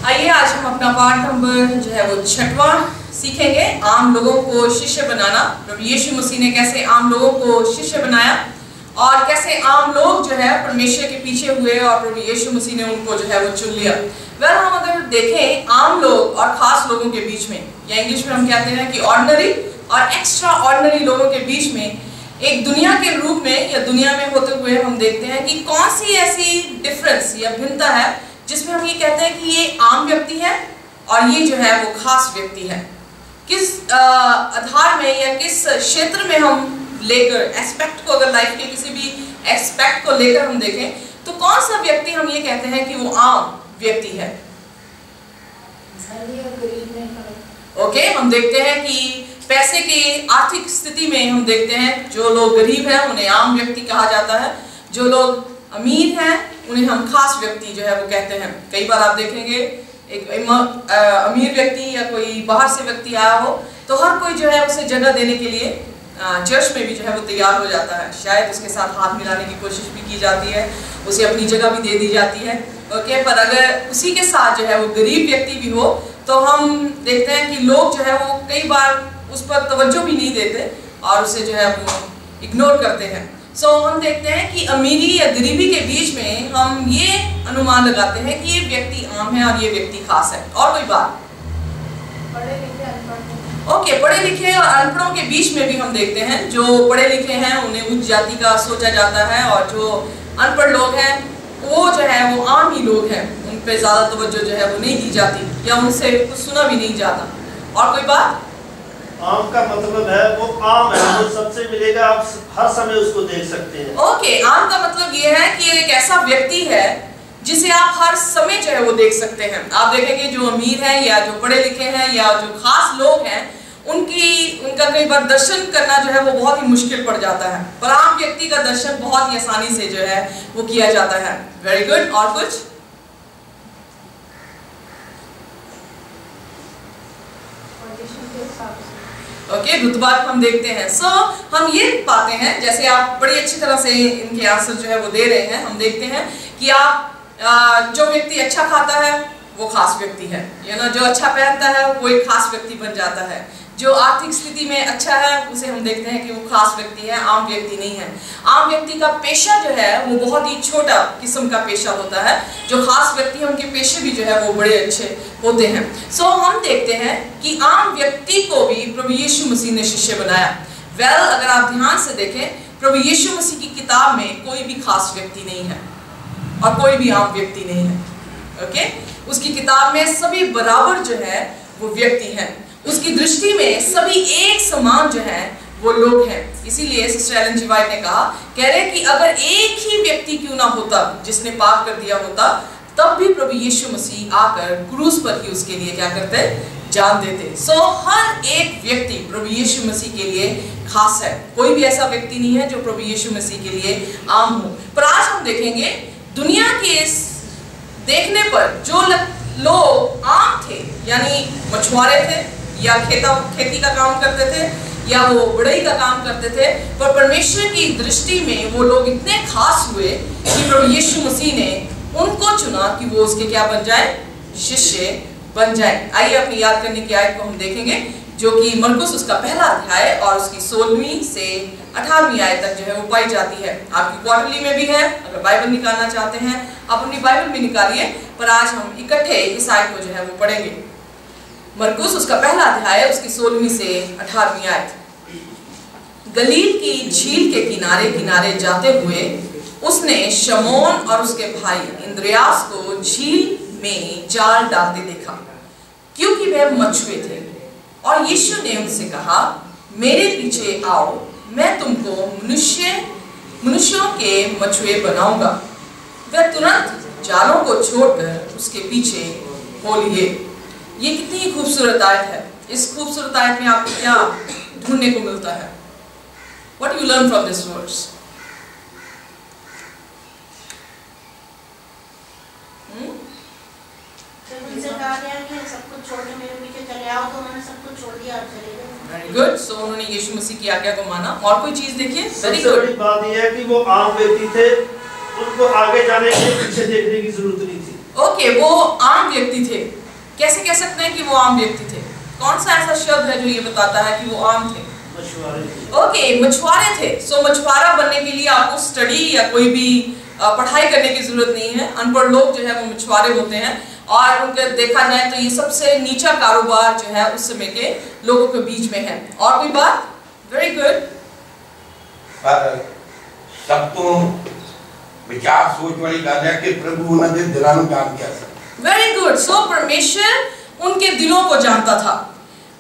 आइए आज हम अपना पाठ नंबर जो है वो 6वां सीखेंगे, आम लोगों को शिष्य बनाना। प्रभु यीशु मसीह ने कैसे आम लोगों को शिष्य बनाया और कैसे आम लोग जो है परमेश्वर के पीछे हुए और प्रभु यीशु मसीह ने उनको जो है वो चुन लिया। हम अगर देखें आम लोग और खास लोगों के बीच में, या इंग्लिश में हम कहते हैं कि ऑर्डिनरी और एक्स्ट्रा ऑर्डिनरी लोगों के बीच में एक दुनिया के रूप में या दुनिया में होते हुए हम देखते हैं कि कौन सी ऐसी डिफरेंस या भिन्नता है जिसमें हम ये कहते हैं कि ये आम व्यक्ति है और ये जो है वो खास व्यक्ति है। किस आधार में या किस क्षेत्र में हम लेकर एस्पेक्ट को, अगर लाइफ के किसी भी एस्पेक्ट को लेकर हम देखें तो कौन सा व्यक्ति हम ये कहते हैं कि वो आम व्यक्ति है। ओके, हम देखते हैं कि पैसे की आर्थिक स्थिति में हम देखते हैं जो लोग गरीब हैं उन्हें आम व्यक्ति कहा जाता है, जो लोग अमीर हैं उन्हें हम खास व्यक्ति जो है वो कहते हैं। कई बार आप देखेंगे एक अमीर व्यक्ति या कोई बाहर से व्यक्ति आया हो तो हर कोई जो है उसे जगह देने के लिए चर्च में भी जो है वो तैयार हो जाता है, शायद उसके साथ हाथ मिलाने की कोशिश भी की जाती है, उसे अपनी जगह भी दे दी जाती है। ओके, पर अगर उसी के साथ जो है वो गरीब व्यक्ति भी हो तो हम देखते हैं कि लोग जो है वो कई बार उस पर तवज्जो भी नहीं देते और उसे जो है वो इग्नोर करते हैं। हम देखते हैं कि अमीरी या गरीबी के बीच में हम ये अनुमान लगाते हैं कि ये व्यक्ति आम है और ये व्यक्ति खास है। और कोई बात? ओके, पढ़े लिखे और अनपढ़ों के बीच में भी हम देखते हैं जो पढ़े लिखे हैं उन्हें उच्च जाति का सोचा जाता है और जो अनपढ़ लोग हैं वो जो है वो आम ही लोग हैं, उन पे ज्यादा तवज्जो जो है वो नहीं दी जाती या उनसे कुछ सुना भी नहीं जाता। और कोई बात? आम का मतलब है वो आम है, वो सबसे मिलेगा, आप हर समय उसको देख सकते हैं। ओके, आम का मतलब ये है कि एक ऐसा व्यक्ति है जिसे आप हर समय जो है वो देख सकते हैं। आप देखेंगे जो अमीर हैं या जो पढ़े लिखे हैं या जो खास लोग हैं उनका कई बार दर्शन करना जो है वो बहुत ही मुश्किल पड़ जाता है, पर आम व्यक्ति का दर्शन बहुत ही आसानी से जो है वो किया जाता है। Very good. और कुछ? ओके, रुतबा हम देखते हैं। हम ये पाते हैं, जैसे आप बड़ी अच्छी तरह से इनके आंसर जो है वो दे रहे हैं, हम देखते हैं कि आप जो व्यक्ति अच्छा खाता है वो खास व्यक्ति है, या ना जो अच्छा पहनता है वो एक खास व्यक्ति बन जाता है, जो आर्थिक स्थिति में अच्छा है उसे हम देखते हैं कि वो खास व्यक्ति है, आम व्यक्ति नहीं है। आम व्यक्ति का पेशा जो है वो बहुत ही छोटा किस्म का पेशा होता है, जो खास व्यक्ति है उनके पेशे भी जो है वो बड़े अच्छे होते हैं। हम देखते हैं कि आम व्यक्ति को भी प्रभु यीशु मसीह ने शिष्य बनाया। अगर आप ध्यान से देखें प्रभु यीशु मसीह की किताब में कोई भी खास व्यक्ति नहीं है और कोई भी आम व्यक्ति नहीं है। ओके, उसकी किताब में सभी बराबर जो है वो व्यक्ति हैं, उसकी दृष्टि में सभी एक समान जो है वो लोग हैं। इसीलिए सिस्टर एलन जी वाइट ने कह रहे कि अगर एक ही व्यक्ति क्यों ना होता जिसने पाप कर दिया होता तब भी प्रभु यीशु मसीह आकर क्रूस पर ही उसके लिए क्या करते? जान देते। हर एक व्यक्ति प्रभु यीशु मसीह के लिए खास है, कोई भी ऐसा व्यक्ति नहीं है जो प्रभु यीशु मसीह के लिए आम हो। पर आज हम देखेंगे दुनिया के इस देखने पर जो लोग आम थे, यानी मछुआरे थे या खेती का काम करते थे या वो बढ़ई का काम करते थे, पर परमेश्वर की दृष्टि में वो लोग इतने खास हुए कि प्रभु यीशु मसीह ने उनको चुना कि वो उसके क्या बन जाए? शिष्य बन जाए। आइए अपनी याद करने की आयत को हम देखेंगे जो कि मरकुस उसका पहला अध्याय और उसकी 16वीं से 18वीं आयत तक जो है वो पाई जाती है। आपकी क्वार्टरली में भी है, अगर बाइबल निकालना चाहते हैं आप अपनी बाइबल भी निकालिए, पर आज हम इकट्ठे इस आयत को जो है वो पढ़ेंगे। मरकुस उसका पहला अध्याय उसकी 16वीं से 18वीं आयत। गलील की झील के किनारे किनारे जाते हुए उसने शमौन और उसके भाई इंद्रियास को झील में जाल डालते देखा, क्योंकि वे मछुए थे। और यीशु ने उनसे कहा, मेरे पीछे आओ, मैं तुमको मनुष्यों के मछुए बनाऊंगा। वे तुरंत जालों को छोड़कर उसके पीछे हो लिए। ये कितनी खूबसूरत आयत है। इस खूबसूरत आयत में आपको क्या ढूंढने को मिलता है? What you learn from this verse? Very good. उन्होंने यीशु मसीह की आज्ञा को माना। और कोई चीज देखिए, सबसे बड़ी बात यह है कि वो आम व्यक्ति थे, उनको आगे जाने के लिए पीछे देखने की जरूरत नहीं थी। ओके, वो आम व्यक्ति थे। कैसे कह सकते हैं कि वो आम व्यक्ति थे? कौन सा ऐसा शब्द है जो ये बताता है कि वो आम थे? ओके, मछुआरे थे। सो मछुआरा बनने के लिए आपको स्टडी या कोई भी पढ़ाई करने की जरूरत नहीं है। अनपढ़ लोग जो है वो मछुआरे होते हैं, और उनका देखा जाए तो ये सबसे नीचा कारोबार जो है उस समय के लोगों के बीच में है। और कोई बात? Very good. सब तो विचार सोच वाली बात है कि प्रभु उन्होंने दिलों काम किया। Very good. सो परमेश्वर उनके दिलों को जानता था।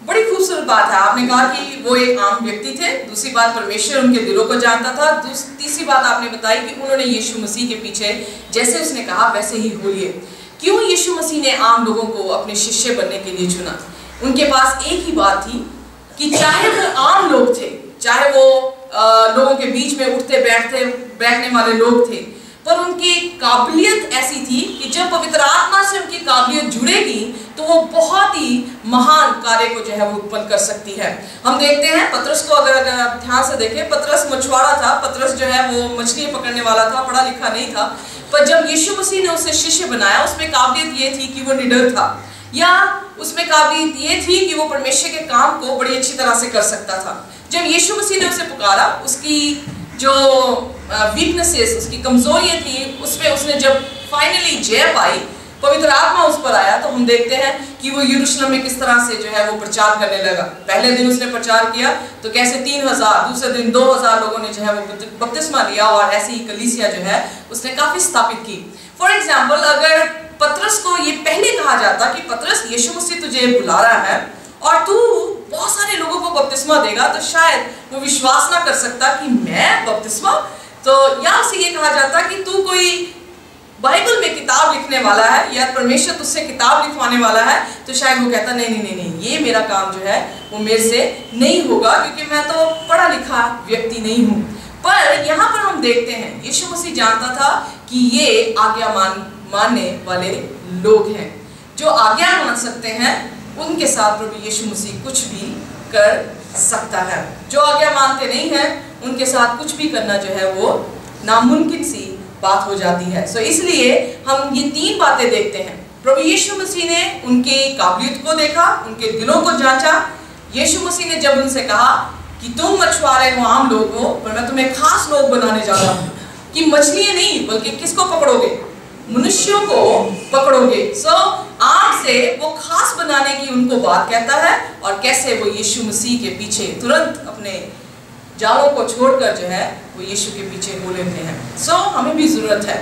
बड़ी खूबसूरत बात है। आपने कहा कि वो एक आम व्यक्ति थे। दूसरी बात, परमेश्वर उनके दिलों को जानता था। तीसरी बात आपने बताई कि उन्होंने यीशु मसीह के पीछे जैसे उसने कहा वैसे ही होइए। क्यों यीशु मसीह ने आम लोगों को अपने शिष्य बनने के लिए चुना? उनके पास एक ही बात थी कि चाहे वो आम लोग थे, चाहे वो लोगों के बीच में उठते बैठने वाले लोग थे, पर उनकी काबिलियत ऐसी थी कि जब पवित्र आत्मा से उनकी काबिलियत जुड़ेगी तो वो बहुत ही महान कार्य को जो है वो उत्पन्न कर सकती है। हम देखते हैं पतरस को, अगर आप ध्यान से देखें, पतरस मछुआरा था। पतरस जो है वो मछली पकड़ने वाला था, पढ़ा लिखा नहीं था। पर जब यीशु मसीह ने उसे शिष्य बनाया, उसमें काबिलियत ये थी कि वो निडर था, या उसमें काबिलियत ये थी कि वो परमेश्वर के काम को बड़ी अच्छी तरह से कर सकता था। जब यीशु मसीह ने उसे पुकारा, उसकी जो वीकनेसेस, उसकी कमजोरियां थी, उसमें उसने जब फाइनली जय पाई, पवित्र आत्मा उस पर आया, तो हम देखते हैं कि वो यरूशलेम में किस तरह से जो है वो प्रचार करने लगा। पहले दिन उसने प्रचार किया तो कैसे 3000, दूसरे दिन 2000 लोगों ने जो है वो बपतिस्मा लिया, और ऐसी ही कलीसिया जो है उसने काफी स्थापित की। फॉर एग्जाम्पल, अगर पतरस को ये पहले कहा जाता कि पतरस, यीशु मसीह तुझे बुला रहा है और तू बहुत सारे लोगों को बपतिस्मा देगा, तो शायद वो विश्वास ना कर सकता कि मैं बपतिस्मा। तो यहाँ से ये कहा जाता कि तू कोई बाइबल में किताब लिखने वाला है या परमेश्वर तुझसे किताब लिखवाने वाला है, तो शायद वो कहता नहीं नहीं नहीं नहीं, ये मेरा काम जो है वो मेरे से नहीं होगा, क्योंकि मैं तो पढ़ा लिखा व्यक्ति नहीं हूँ। पर यहाँ पर हम देखते हैं यीशु मसीह जानता था कि ये आज्ञा मानने वाले लोग हैं, जो आज्ञा मान सकते हैं, उनके साथ प्रभु यीशु मसीह कुछ भी कर सकता है। जो आज्ञा मानते नहीं हैं, उनके साथ कुछ भी करना जो है वो नामुमकिन सी बात हो जाती है। सो इसलिए हम ये 3 बातें देखते हैं। प्रभु यीशु मसीह ने उनकी काबिलियत को देखा, उनके दिलों को जांचा। यीशु मसीह ने जब उनसे कहा कि तुम मछुआरे हो, आम लोग हो, पर मैं तुम्हें खास लोग बनाने जा रहा हूँ, कि मछलियां नहीं बल्कि किसको पकड़ोगे? मनुष्यों को पकड़ोगे। सो आम से वो खास बनाने की उनको बात कहता है, और कैसे वो यीशु मसीह के पीछे तुरंत अपने जालों को छोड़कर जो है वो यीशु के पीछे हो लेते हैं। सो हमें भी जरूरत है,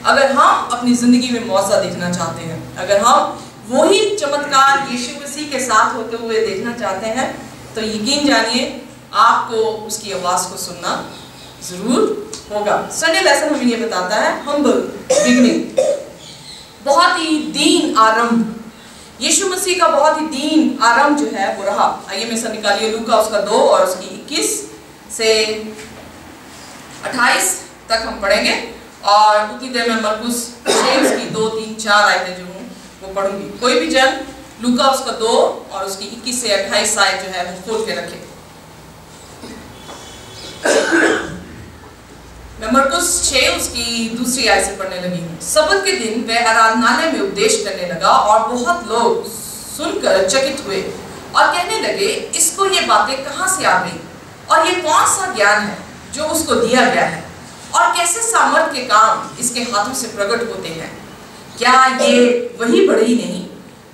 अगर हम अपनी जिंदगी में मौजा देखना चाहते हैं, अगर हम वही चमत्कार यीशु मसीह के साथ होते हुए देखना चाहते हैं, तो यकीन जानिए आपको उसकी आवाज को सुनना जरूर होगा। संडे लेसन हमें ये बताता है हम्बल बिगिनिंग, बहुत ही दीन आरंभ। यीशु मसीह का बहुत ही दीन आरंभ जो है वो रहा। आइए में से निकालिए लूका उसका 2 और उसकी 21 से 28 तक हम पढ़ेंगे, और उतनी देर में मरकुस 6 उसकी 2, 3, 4 आयतें जो हूँ वो पढ़ूंगी। कोई भी जन लूका उसका 2 और उसकी 21 से 28 आयत जो है वो खोल के रखे। मैं मरकुस 6 उसकी दूसरी आयत से पढ़ने लगी हूँ। सबत के दिन वह आराधनालय में उपदेश करने लगा, और बहुत लोग सुनकर चकित हुए और कहने लगे, इसको ये बातें कहाँ से आ गई, और ये कौन सा ज्ञान है जो उसको दिया गया है, और कैसे सामर्थ के काम इसके हाथों से प्रकट होते हैं। क्या ये वही बढ़ई नहीं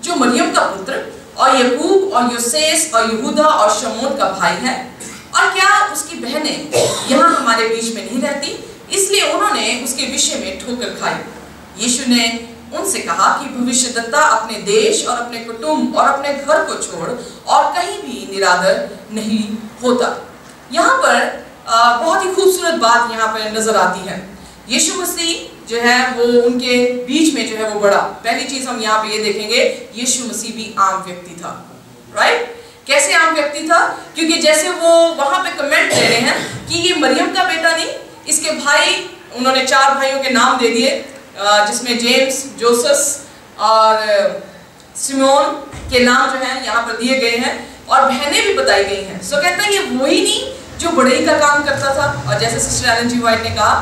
जो मरियम का पुत्र और यकूब और योसेस और यहूदा और शमौन का भाई है, और क्या उसकी बहनें यहाँ हमारे बीच में नहीं रहती? इसलिए उन्होंने उसके विषय में ठोकर खाई। यीशु ने उनसे कहा कि भविष्यद्वक्ता अपने देश और अपने कुटुंब और अपने घर को छोड़ और कहीं भी निरादर नहीं होता। यहाँ पर बहुत ही खूबसूरत बात यहाँ पर नजर आती है। यीशु मसीह जो है वो उनके बीच में जो है वो बड़ा। पहली चीज हम यहाँ पे ये देखेंगे, यीशु मसीह भी आम व्यक्ति था। राइट? कैसे आम व्यक्ति था? क्योंकि जैसे वो वहां पे कमेंट दे रहे हैं कि ये मरियम का बेटा नहीं, इसके भाई, उन्होंने 4 भाइयों के नाम दे दिए, जिसमें जेम्स, जोसेफ और सिमोन के नाम जो है यहाँ पर दिए गए हैं, और बहनें भी बताई गई हैं। सो कहता है ये वही नहीं जो बढ़ई का काम करता था। और जैसे सिस्टर एलन जी व्हाइट ने कहा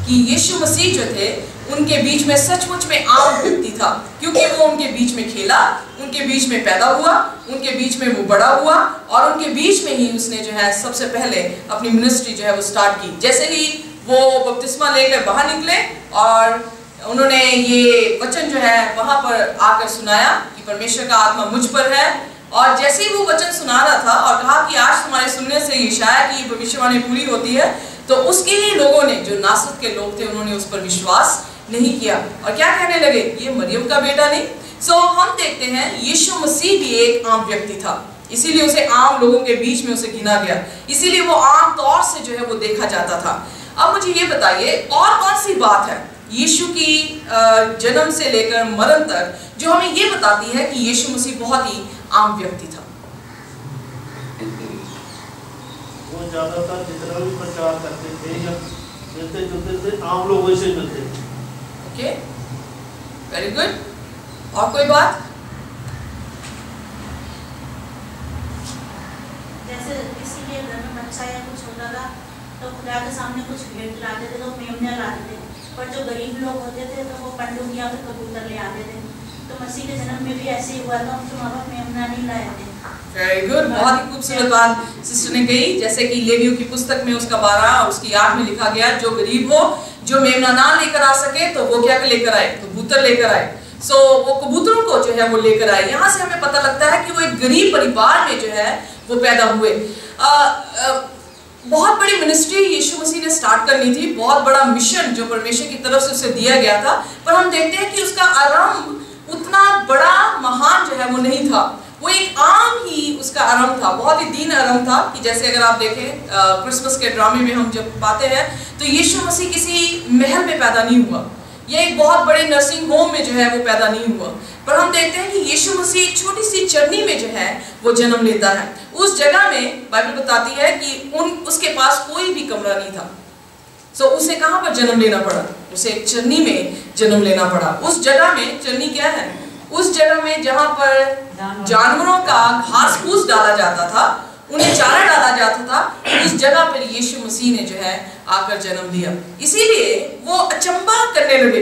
कि यीशु मसीह जो थे उनके बीच में सचमुच में आम व्यक्ति था, क्योंकि वो उनके बीच में खेला, उनके बीच में पैदा हुआ, उनके बीच में वो बड़ा हुआ और उनके बीच में ही उसने जो है सबसे पहले अपनी मिनिस्ट्री जो है वो स्टार्ट की। जैसे ही वो बपतिस्मा लेकर बाहर निकले और उन्होंने ये वचन जो है वहां पर आकर सुनाया कि परमेश्वर का आत्मा मुझ पर है, और जैसे ही वो वचन सुना रहा था और कहा कि आज तुम्हारे सुनने से यशाया की भविष्यवाणी पूरी होती है, तो उसके ही लोगों ने, जो नासरत के लोग थे, उन्होंने उस पर विश्वास नहीं किया और क्या कहने लगे, ये मरियम का बेटा नहीं। सो हम देखते हैं यीशु मसीह भी एक आम व्यक्ति था, इसीलिए उसे आम लोगों के बीच में उसे गिना गया, इसीलिए वो आम तौर से जो है वो देखा जाता था। अब मुझे ये बताइए और कौन सी बात है यीशु की जन्म से लेकर मरण तक जो हमें ये बताती है कि यीशु मसीह बहुत ही आम व्यक्ति था। वो ज्यादातर जितना भी प्रचार करते थे या मिलते जुलते थे आम लोगों से मिलते थे। Okay, very good. और कोई बात? जैसे किसी के घर में बच्चा या कुछ होता था तो खुदा के सामने कुछ भेंट लाते थे, तो मेमने लाते थे, पर जो गरीब लोग होते थे तो वो पंडुम या फिर कबूतर ले आते थे। तो मसीह के जन्म में भी ऐसे ही हुआ था, उनके माँ बाप मेमना नहीं लाए थे। वेरी गुड, बहुत ही खूबसूरत बात सिस्टर ने कही। जैसे कि लेवियों की पुस्तक में उसका 12 और उसकी 8 में लिखा गया, जो गरीब हो, जो मेमना ना लेकर आ सके, तो वो क्या लेकर आए, कबूतर लेकर आए। सो वो कबूतरों को जो है वो लेकर आए। यहाँ से हमें पता लगता है कि वो एक गरीब परिवार में जो है वो पैदा हुए। बहुत बड़ी मिनिस्ट्री यीशु मसीह ने स्टार्ट करनी थी, बहुत बड़ा मिशन जो परमेश्वर की तरफ से उसे दिया गया था, पर हम देखते हैं कि उसका आरंभ उतना बड़ा महान जो है वो नहीं था। वो एक आम ही उसका आरंभ था, बहुत ही दीन आरंभ था। कि जैसे अगर आप देखें क्रिसमस के ड्रामे में हम जब पाते हैं तो यीशु मसीह किसी महल में पैदा नहीं हुआ, या एक बहुत बड़े नर्सिंग होम में जो है वो पैदा नहीं हुआ, पर हम देखते हैं कि यीशु मसीह एक छोटी सी चरनी में जो है वो जन्म लेता है। उस जगह में बाइबल बताती है कि उसके पास कोई भी कमरा नहीं था। सो उसे कहाँ पर जन्म लेना पड़ा, उसे एक चरनी में जन्म लेना पड़ा। उस जगह में, चरनी क्या है, उस जगह में जहाँ पर जानवरों का घास फूस डाला जाता था, उन्हें चारा डाला जाता था, उस जगह पर यीशु मसीह ने जो है आकर जन्म लिया। इसीलिए वो अचंभा करने लगे,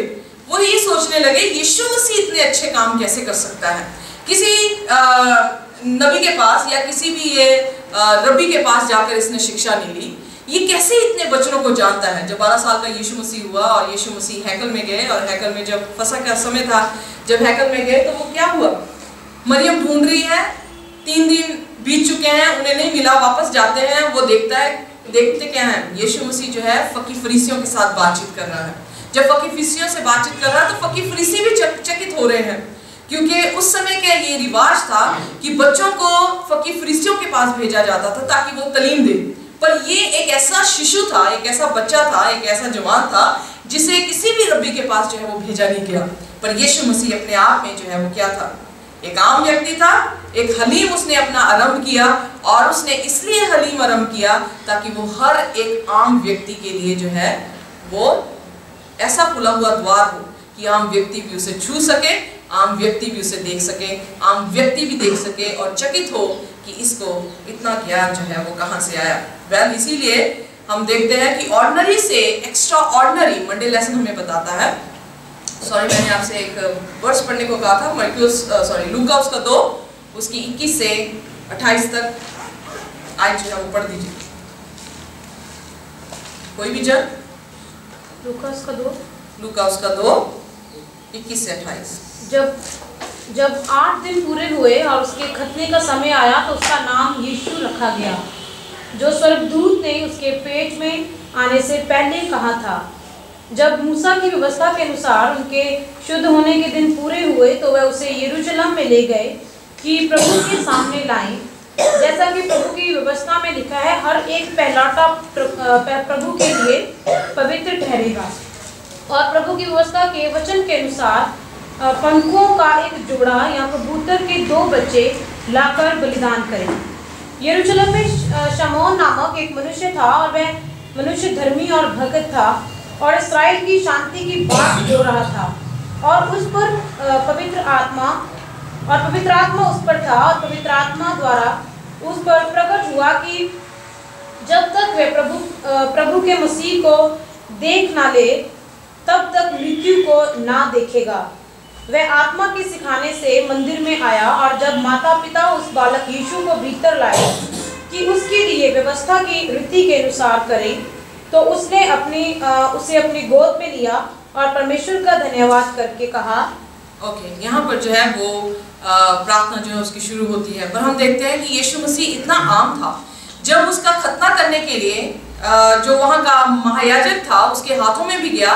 वो ये सोचने लगे यीशु मसीह इतने अच्छे काम कैसे कर सकता है। किसी नबी के पास या किसी भी ये रब्बी के पास जाकर इसने शिक्षा नहीं ली, ये कैसे इतने बच्चों को जानता है। जब 12 साल का यीशु मसीह हुआ और यीशु मसीह हैकल में गए, और हैकल में जब फसह का समय था, जब हैकल में गए तो वो क्या हुआ, मरियम ढूंढ रही है, 3 दिन बीत चुके हैं, उन्हें नहीं मिला, वापस जाते हैं, वो देखते क्या है, यीशु मसीह जो है फकीर फरीसियों के साथ बातचीत कर रहा है। जब फकीर फरीसियों से बातचीत कर रहा है तो फकीर फरीसी भी चकित हो रहे हैं, क्योंकि उस समय का ये रिवाज था कि बच्चों को फकीर फरीसियों के पास भेजा जाता था ताकि वो तालीम दे। पर ये एक ऐसा शिशु था, एक ऐसा बच्चा था, एक ऐसा जवान था जिसे किसी भी रब्बी के पास जो है वो भेजा नहीं गया। पर यीशु मसीह अपने आप में जो है वो क्या था, एक आम व्यक्ति था, एक हलीम उसने अपना आरंभ किया, और उसने इसलिए हलीम आरंभ किया ताकि वो हर एक आम व्यक्ति के लिए जो है वो ऐसा खुला हुआ द्वार हो कि आम व्यक्ति भी उसे छू सके, आम व्यक्ति भी उसे देख सके, आम व्यक्ति भी देख सके और चकित हो कि इसको इतना ज्ञान जो है वो कहाँ से आया। वेल, इसीलिए हम देखते हैं कि ऑर्डिनरी से एक्स्ट्रा ऑर्डिनरी मंडे लेसन हमें बताता है। सॉरी, मैंने आपसे एक वर्स पढ़ने को कहा था, लूका उसका 2 उसकी 21 से 28 तक आज जो है वो पढ़ दीजिए कोई भी जन। लूका उसका 2 21 से 28। जब 8 दिन पूरे हुए और उसके खतने का समय आया तो उसका नाम यीशु रखा गया, जो स्वर्गदूत ने उसके पेट में आने से पहले कहा था। जब मूसा की व्यवस्था के अनुसार उनके शुद्ध होने के दिन पूरे हुए तो वह उसे यरूशलेम में ले गए कि प्रभु के सामने लाएं, जैसा कि प्रभु की व्यवस्था में लिखा है, हर एक पहलौठा प्रभु के लिए पवित्र ठहरेगा। और प्रभु की व्यवस्था के वचन के अनुसार पंखों का एक जोड़ा या कबूतर के 2 बच्चे लाकर बलिदान करें। यरूशलेम में शमौन नामक एक मनुष्य था, और वह मनुष्य धर्मी और भगत था और इस्राएल की शांति की बात जो रहा था, और उस पर पवित्र आत्मा उस पर था, और पवित्र आत्मा द्वारा उस पर प्रकट हुआ कि जब तक वे प्रभु के मसीह को देख ना ले तब तक मृत्यु को ना देखेगा। वह आत्मा के सिखाने से मंदिर में आया और जब माता पिता उस बालक यीशु को भीतर लाए कि उसके लिए व्यवस्था की रीति के अनुसार करें, तो उसने उसे अपनी गोद में लिया और परमेश्वर का धन्यवाद करके कहा। ओके, यहाँ पर जो है वो प्रार्थना जो है उसकी शुरू होती है, पर हम देखते हैं कि यीशु मसीह इतना आम था, जब उसका खतना करने के लिए जो वहाँ का महायाजक था उसके हाथों में भी गया,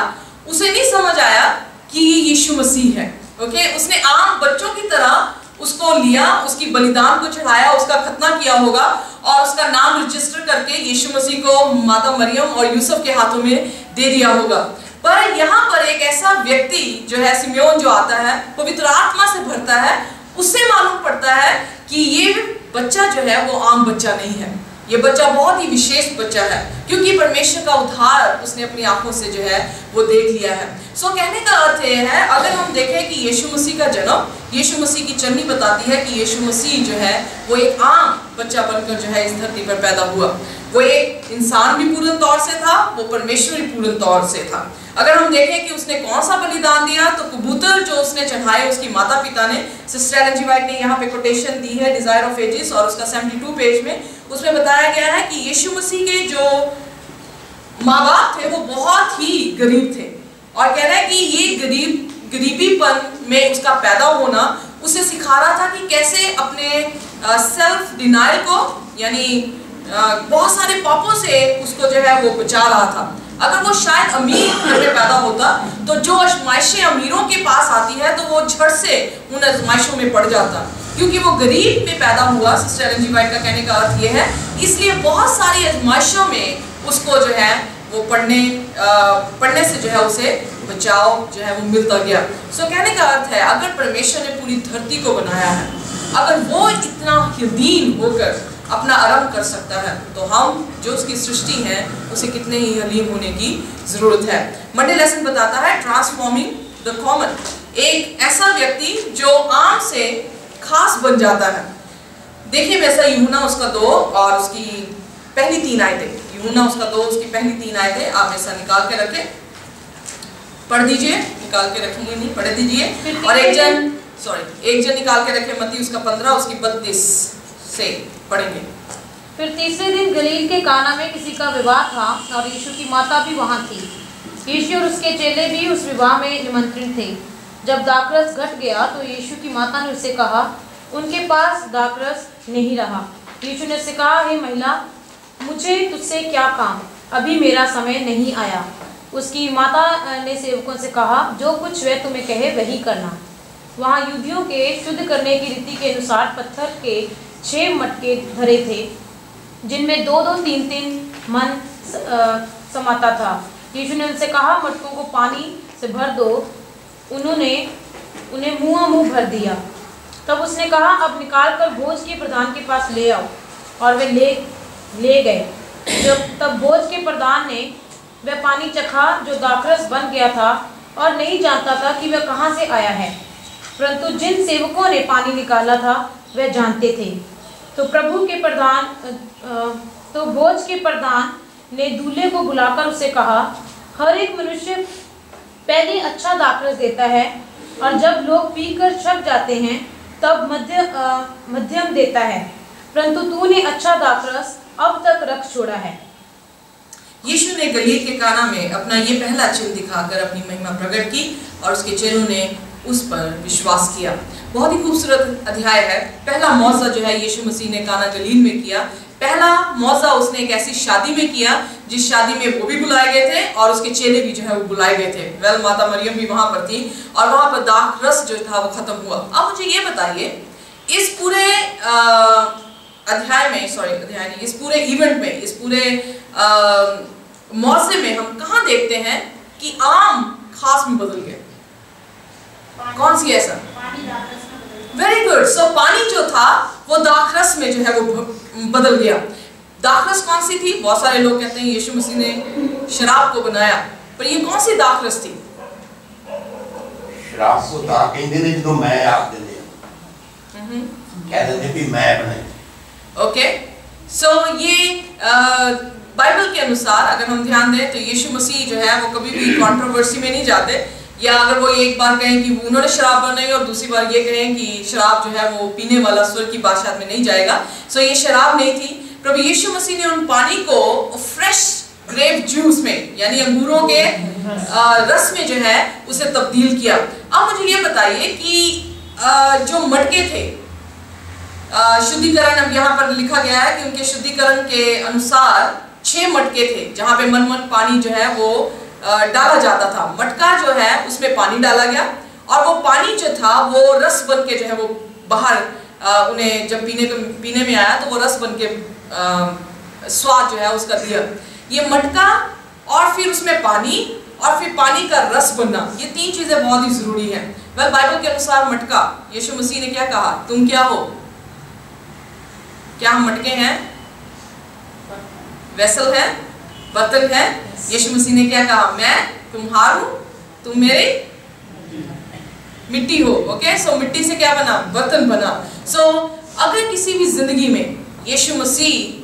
उसे नहीं समझ आया कि ये यीशु मसीह है। ओके, उसने आम बच्चों की तरह उसको लिया, उसकी बलिदान को चढ़ाया, उसका खतना किया होगा और उसका नाम रजिस्टर करके यीशु मसीह को माता मरियम और यूसुफ के हाथों में दे दिया होगा। पर यहाँ पर एक ऐसा व्यक्ति जो है सिम्योन जो आता है, पवित्र आत्मा से भरता है, उससे मालूम पड़ता है कि ये बच्चा जो है वो आम बच्चा नहीं है, ये बच्चा बहुत ही विशेष बच्चा है, क्योंकि परमेश्वर का उद्धार उसने अपनी आंखों से जो है वो देख लिया है। सो कहने का अर्थ ये है, अगर हम देखें कि यीशु मसीह का जन्म, यीशु मसीह की चलनी बताती है कि यीशु मसीह जो है वो एक आम बच्चा बनकर जो है इस धरती पर पैदा हुआ। वो एक इंसान भी पूर्ण तौर से था, वो परमेश्वर भी पूर्ण तौर से था। अगर हम देखें कि उसने कौन सा बलिदान दिया, तो कबूतर जो उसने चढ़ाए उसकी माता पिता ने, सिस्टर एलन जी वाइट ने यहाँ पे कोटेशन दी है डिजायर ऑफ एजेस और उसका 72 पेज में, उसमें बताया गया है कि यीशु मसीह के जो माँ बाप थे वो बहुत ही गरीब थे और कह रहा है कि ये गरीबीपन में उसका पैदा होना उसे सिखा रहा था कि कैसे अपने सेल्फ डिनायल को, यानी बहुत सारे पापों से उसको जो है वो बचा रहा था। अगर वो शायद अमीर घर में पैदा होता तो जो आजमाइशें अमीरों के पास आती है तो वो झट से उन आजमाइशों में पड़ जाता, क्योंकि वो गरीब में पैदा हुआ। सिस्टर एलन जी वाइट का कहने का अर्थ ये है, इसलिए बहुत सारी आजमाइशों में उसको जो है वो पढ़ने से जो है उसे बचाव जो है वो मिलता गया। सो कहने का अर्थ है, अगर परमेश्वर ने पूरी धरती को बनाया है, अगर वो इतना हलीम होकर अपना आरंभ कर सकता है, तो हम जो उसकी सृष्टि है उसे कितने ही हलीम होने की जरूरत है। मंडे लेसन बताता है ट्रांसफॉर्मिंग द कॉमन, एक ऐसा व्यक्ति जो आम से खास बन जाता है। देखिए वैसा यूहन्ना उसका 2 और उसकी पहली 3 आयतें, यूहन्ना उसका 2 उसकी पहली 3 आयतें आप ऐसा निकाल के रखें, पढ़ दीजिए, निकाल के रखेंगे नहीं, पढ़ दीजिए। और एक जन निकाल के रखे मत्ती उसका 15 उसकी 32 से पढ़ेंगे। फिर तीसरे दिन गलील के काना में किसी का विवाह था और यीशु की माता भी वहाँ थी। यीशु और उसके चेले भी उस विवाह में निमंत्रित थे। जब दाखरस घट गया तो यीशु की माता ने उससे कहा, उनके पास दाखरस नहीं रहा। यीशु ने उससे कहा, हे महिला, मुझे तुझसे क्या काम, अभी मेरा समय नहीं आया। उसकी माता ने सेवकों से कहा, जो कुछ वह तुम्हें कहे वही करना। वहाँ यहूदियों के शुद्ध करने की रीति के अनुसार पत्थर के 6 मटके भरे थे, जिनमें 2-2, 3-3 मन समाता था। यीशु ने उनसे कहा, मटकों को पानी से भर दो। उन्होंने उन्हें मुँह भर दिया। तब उसने कहा, अब निकाल कर भोज के प्रधान के पास ले आओ। और वे ले गए। तब भोज के प्रधान ने वह पानी चखा जो दाखरस बन गया था और नहीं जानता था कि वह कहाँ से आया है, परंतु जिन सेवकों ने पानी निकाला था वह जानते थे। तो भोज के प्रधान ने दूल्हे को बुलाकर उसे कहा, हर एक मनुष्य पहले अच्छा दाखरस देता है और जब लोग पीकर छक जाते हैं तब मध्यम देता है, परंतु तूने अच्छा दाखरस अब तक रख छोड़ा है। यीशु ने गलील के काना में अपना ये पहला चिन्ह दिखाकर अपनी महिमा प्रकट की और उसके चेलों ने उस पर विश्वास किया। बहुत ही खूबसूरत अध्याय है। पहला मौजा जो है यीशु मसीह ने काना गलील में किया। पहला मौजा उसने एक ऐसी शादी में किया जिस शादी में वो भी बुलाए गए थे और उसके चेले भी जो है वो बुलाए गए थे। वेल, माता मरियम भी वहां पर थी और वहां पर दाखरस जो था वो खत्म हुआ। अब मुझे ये बताइए, इस पूरे इस पूरे इवेंट में, इस पूरे मौजे में हम कहाँ देखते हैं कि आम खास में बदल गया? कौन सी ऐसा? Very good. सो पानी जो था वो दाखरस में जो है वो बदल गया। दाखरस कौन सी थी? बहुत सारे लोग कहते हैं यीशु मसीह ने शराब को बनाया, पर ये कौन सी दाखरस थी? शराब को था कहते ने जो मैं आप दे कहते थे भी मैं बनाई। ओके, सो ये बाइबल के के अनुसार अगर हम ध्यान दें तो यीशु मसीह जो है वो कभी भी कंट्रोवर्सी में नहीं जाते, या अगर वो एक बार कहें कि उन्होंने शराब बनाई और दूसरी बार ये कहें कि शराब जो है वो पीने वाला स्वर्ग की बादशाह में नहीं जाएगा। सो ये शराब नहीं थी। प्रभु यीशु मसीह ने उन पानी को फ्रेश ग्रेप जूस में यानी अंगूरों के रस में जो है उसे तब्दील किया। अब मुझे ये बताइए कि जो मटके थे, शुद्धिकरण, अब यहाँ पर लिखा गया है कि उनके शुद्धिकरण के अनुसार 6 मटके थे जहाँ पे मन पानी जो है वो डाला जाता था। मटका जो है उसमें पानी डाला गया और वो पानी जो था वो रस बन के जो है वो बाहर उन्हें जब पीने में आया तो वो रस बन के स्वाद जो है उसका दिया। ये मटका और फिर उसमें पानी और फिर पानी का रस बनना, ये 3 चीजें बहुत ही जरूरी हैं। वह बाइबल के अनुसार मटका, यीशु मसीह ने क्या कहा, तुम क्या हो? क्या हम मटके हैं? वेसल है, बर्तन है। यीशु मसीह ने क्या कहा, मैं तुम्हार हूं, तुम मेरी मिट्टी हो। ओके, सो मिट्टी से क्या बना, बर्तन बना। सो अगर किसी भी जिंदगी में यीशु मसीह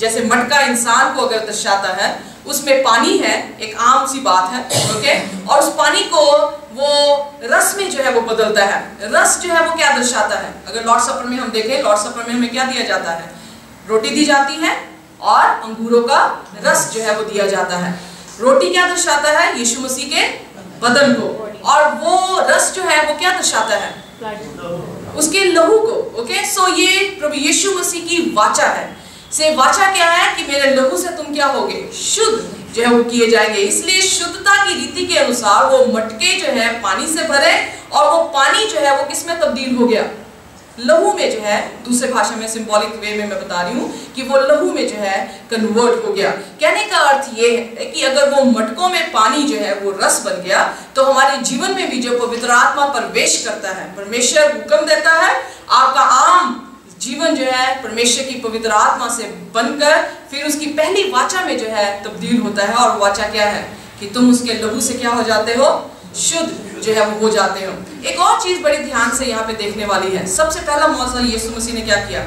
जैसे मटका इंसान को अगर दर्शाता है, उसमें पानी है, एक आम सी बात है। ओके, और उस पानी को वो रस में जो है वो बदलता है। रस जो है वो क्या दर्शाता है? अगर लॉर्ड सपर में हम देखें, लॉर्ड सपर में हमें क्या दिया जाता है, रोटी दी जाती है और अंगूरों का रस जो है वो दिया जाता है। रोटी क्या दर्शाता है, यीशु मसीह के बदन को, और वो रस जो है वो क्या दर्शाता है, उसके लहू को। ओके, सो ये प्रभु यीशु मसीह की वाचा है। से वाचा क्या है कि मेरे लहू से तुम क्या होगे, शुद्ध जो है वो किए जाएंगे। इसलिए शुद्धता की रीति के अनुसार वो मटके जो है पानी से भरे और वो पानी जो है वो किस में तब्दील हो गया, लहू में जो है। दूसरे भाषा में सिंबॉलिक वे में मैं बता रही हूँ कि वो लहू में जो है कन्वर्ट हो गया। कहने का अर्थ ये है कि अगर वो मटकों में पानी जो है वो रस बन गया तो हमारे जीवन में भी जो पवित्र आत्मा प्रवेश करता है, परमेश्वर हुक्म देता है, आपका आम जीवन जो है परमेश्वर की पवित्र आत्मा से बनकर फिर उसकी पहली वाचा में जो है तब्दील होता है। और वाचा क्या है कि तुम उसके लहू से क्या हो जाते हो, शुद्ध जो है वो हो जाते हो। एक और चीज बड़ी ध्यान से यहाँ पे देखने वाली है। सबसे पहला मौका यीशु मसीह ने क्या किया,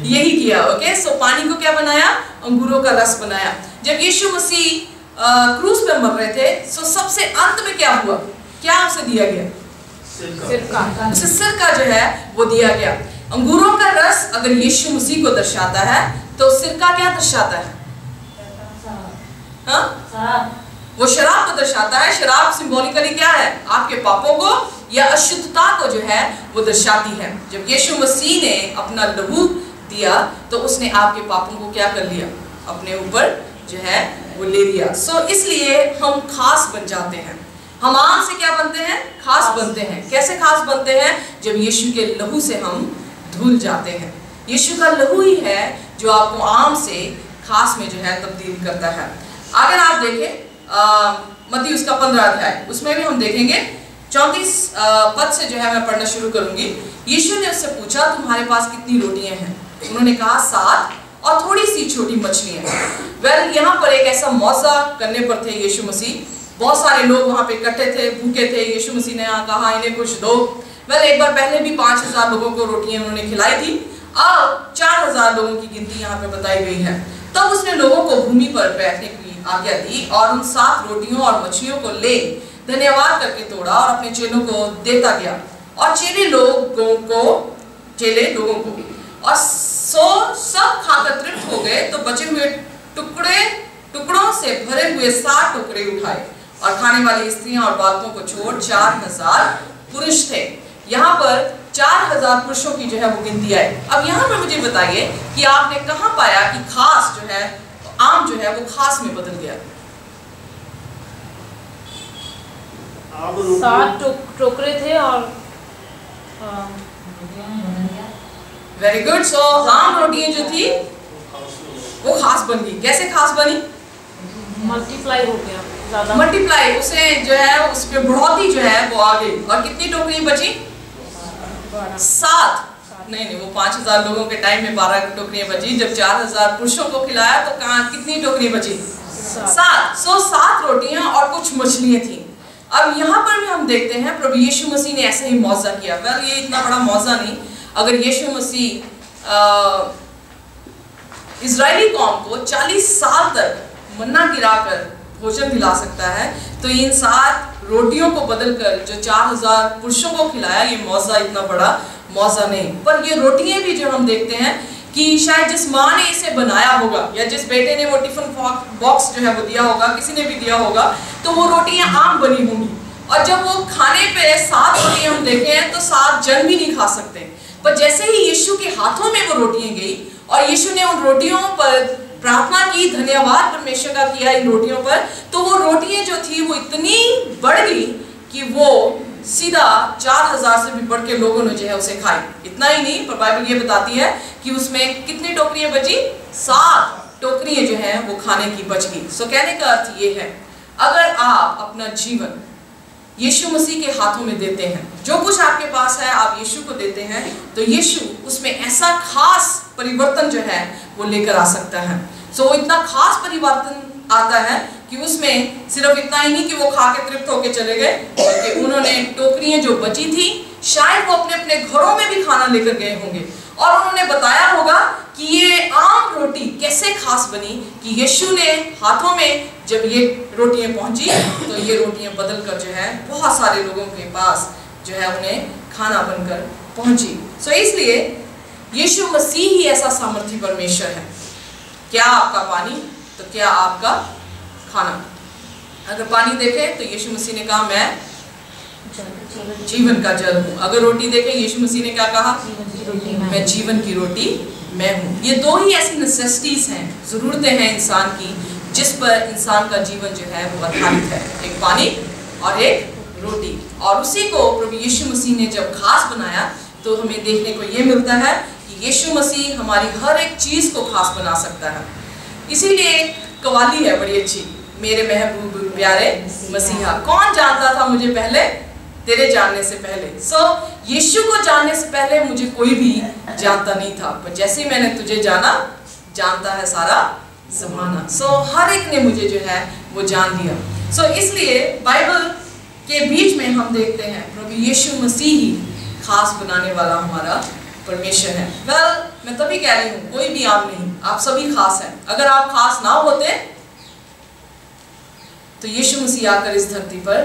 यही किया। ओके, सो पानी को क्या बनाया, अंगूरों का रस बनाया। जब यीशु मसीह क्रूस पे मर रहे थे, सो सबसे अंत में क्या हुआ, क्या उसे दिया गया, सिरका। उसे सिरका जो है वो दिया गया। अंगूरों का रस अगर यीशु मसीह को दर्शाता है तो सिरका क्या दर्शाता है, हाँ? वो शराब को दर्शाता है। शराब सिंबॉलिकली क्या है, आपके पापों को या अशुद्धता को जो है वो दर्शाती है। जब यीशु मसीह ने अपना लहू दिया तो उसने आपके पापों को क्या कर लिया, अपने ऊपर जो है वो ले लिया। सो इसलिए हम खास बन जाते हैं। हम आम से क्या बनते हैं, खास बनते हैं। कैसे खास बनते हैं, जब यीशु के लहू से हम धुल जाते हैं। यीशु का लहू ही है जो आपको आम से खास में जो है तब्दील करता है। अगर आप देखें मत्ती उसका 15 अध्याय, उसमें भी हम देखेंगे 34 पद से जो है मैं पढ़ना शुरू करूंगी। यीशु ने उससे पूछा, तुम्हारे पास कितनी रोटियां हैं? उन्होंने कहा 7 और थोड़ी सी छोटी मछलियां। यहाँ पर एक ऐसा मौजा करने पर थे यीशु मसीह। बहुत सारे लोग वहाँ पे इकट्ठे थे, भूखे थे। यीशु मसीह ने कहा इन्हें कुछ दो। एक बार पहले भी 5000 लोगों को रोटियां उन्होंने खिलाई थी। अब 4000 लोगों की गिनती यहाँ पे बताई गई है। तब उसने लोगों को भूमि पर बैठने की आज्ञा दी और उन 7 रोटियों और मछलियों को ले धन्यवाद करके तोड़ा और अपने चेलों को देता गया। और चेले लोगों को और सब खाकर तृप्त हो गए। तो बचे हुए टुकड़ों से भरे हुए 7 टुकड़े उठाए और खाने वाली स्त्रियां और बालकों को छोड़ 4000 पुरुष थे। यहाँ पर 4000 पुरुषों की जो है वो गिनती आई। अब यहाँ पर मुझे बताइए कि आपने कहाँ पाया कि खास जो है आम जो है वो खास में बदल गया। 7 टोकरे थे और वेरी गुड। सो आम रोटियां जो थी वो खास बन गई। कैसे खास बनी? मल्टीप्लाई हो गया, ज्यादा मल्टीप्लाई, उसे जो है उस पे बढ़ोतरी जो है वो आ गई। और कितनी टोकरी बची? 7। नहीं, वो 5000 लोगों के टाइम में 12 टोकरियां बची। जब 4000 पुरुषों को खिलाया तो कहाँ कितनी टोकरी बची? 7। सो 7 रोटियां और कुछ मछलियां थी। अब यहाँ पर भी हम देखते हैं प्रभु यीशु मसीह ने ऐसा ही मौजा किया। ये इतना बड़ा मौजा नहीं। अगर यीशु मसीह इजरायली कौम को 40 साल तक मन्ना गिराकर भोजन दिला सकता है, तो इन 7 रोटियों को बदलकर जो 4000 पुरुषों को खिलाया, ये मौजा इतना बड़ा मौजा नहीं। पर ये रोटियां भी जो हम देखते हैं कि शायद जिस माँ ने इसे बनाया होगा या जिस बेटे ने वो टिफिन बॉक्स जो है वो दिया होगा, किसी ने भी दिया होगा, तो वो रोटियां आम बनी होंगी। और जब वो खाने पे 7 रोटियां हम देखे हैं तो 7 जन भी नहीं खा सकते। पर जैसे ही यीशु के हाथों में वो रोटियां गई और यीशु ने उन रोटियों पर प्रार्थना की, धन्यवाद परमेश्वर का किया इन रोटियों पर, तो वो रोटियां जो थी वो इतनी बढ़ गई कि वो सीधा 4000 से भी बढ़ के लोगों ने जो है उसे खाई। इतना ही नहीं, पर बाइबल ये बताती है कि उसमें कितनी टोकरियां बची? 7 टोकरियां जो है वो खाने की बच गई। सो कहने का अर्थ ये है, अगर आप अपना जीवन यीशु मसीह के हाथों में देते हैं, जो कुछ आपके पास है आप यीशु को देते हैं, तो यीशु उसमें ऐसा खास परिवर्तन जो है वो लेकर आ सकता है। सो वो इतना खास परिवर्तन आता है कि उसमें सिर्फ इतना ही नहीं कि वो खा के तृप्त होके चले गए, बल्कि उन्होंने टोकरियां जो बची थी शायद वो अपने अपने घरों में भी खाना लेकर गए होंगे और उन्होंने बताया होगा कि ये आम रोटी कैसे खास बनी कि यीशु ने हाथों में जब ये रोटियां पहुंची तो ये रोटियां बदलकर जो है बहुत सारे लोगों के पास जो है उन्हें खाना बनकर पहुंची। सो इसलिए यीशु मसीह ही ऐसा सामर्थी परमेश्वर है। क्या आपका पानी तो क्या आपका खाना। अगर पानी देखे तो यीशु मसीह ने कहा मैं जीवन का जल हूँ। अगर रोटी देखे यीशु मसीह ने क्या कहा? मैं जीवन की रोटी मैं हूँ। ये 2 ही ऐसी नेसेसिटीज हैं, जरूरतें हैं इंसान की, जिस पर इंसान का जीवन जो है वो आधारित है, एक पानी और एक रोटी। और उसी को प्रभु यीशु मसीह ने जब खास बनाया तो हमें देखने को ये मिलता है कि यीशु मसीह हमारी हर एक चीज को खास बना सकता है। इसीलिए एक कवाली है बड़ी अच्छी, मेरे महबूब प्यारे मसीहा, कौन जानता था मुझे पहले तेरे जानने से पहले। सो यीशु को जानने से पहले मुझे कोई भी जानता नहीं था, पर जैसे ही मैंने तुझे जाना, जानता है सारा ज़माना। सो हर एक ने मुझे जो है वो जान लिया। सो इसलिए बाइबल के बीच में हम देखते हैं प्रभु यीशु मसीह ही खास बनाने वाला हमारा परमेश्वर है। मैं तभी कह रही हूँ, कोई भी आम नहीं, आप सभी खास हैं। अगर आप खास ना होते तो यीशु मसीह आकर इस धरती पर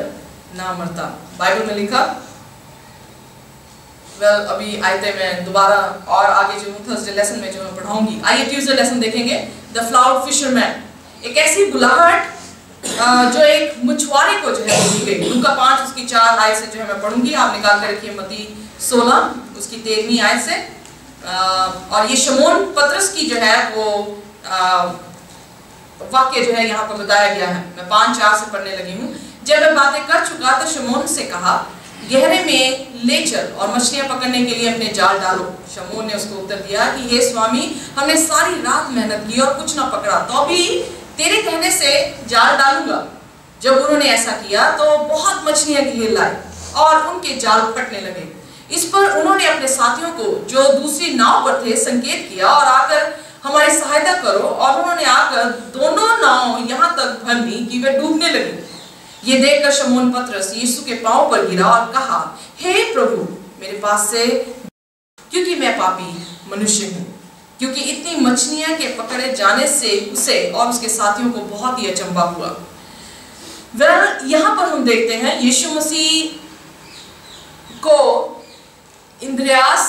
ना मरता। बाइबल में लिखा, अभी आयते मैं दोबारा और आगे जो थर्सडे लेसन में जो मैं पढ़ाऊंगी, आइए ट्यूसडे लेसन देखेंगे। द फ्लाउड फिशरमैन, एक ऐसी बुलाहट जो एक मछुआरे को जो है दी गई। लूका 5 उसकी 4 आयत से जो है मैं पढ़ूंगी, आप निकाल कर रखिए मत्ती 16 उसकी 13वीं आयत से। और ये शमौन पतरस की जो है वो वाक्य जो है यहाँ पर बताया गया है। मैं 5:4 से पढ़ने लगी हूँ। जब वह बातें कर चुका तो शमौन से कहा, गहरे में ले चल और मछलियां पकड़ने के लिए अपने जाल डालो। शमौन ने उसको उत्तर दिया कि हे स्वामी, हमने सारी रात मेहनत की और कुछ ना पकड़ा, तो भी तेरे कहने से जाल डालूंगा। जब उन्होंने ऐसा किया तो बहुत मछलियां घेर लाई और उनके जाल फटने लगे। इस पर उन्होंने अपने साथियों को जो दूसरी नाव पर थे संकेत किया और आकर हमारी सहायता करो, और उन्होंने आकर दोनों नाव यहाँ तक भर ली कि वे डूबने लगी। ये देखकर शमौन पतरस यीशु के पांव पर गिरा और कहा, हे प्रभु, मेरे पास से, क्योंकि मैं पापी मनुष्य हूँ। क्योंकि इतनी मछलियां के पकड़े जाने से उसे और उसके साथियों को बहुत ही अचंभा हुआ। यहाँ पर हम देखते हैं यीशु मसीह को इंद्रियास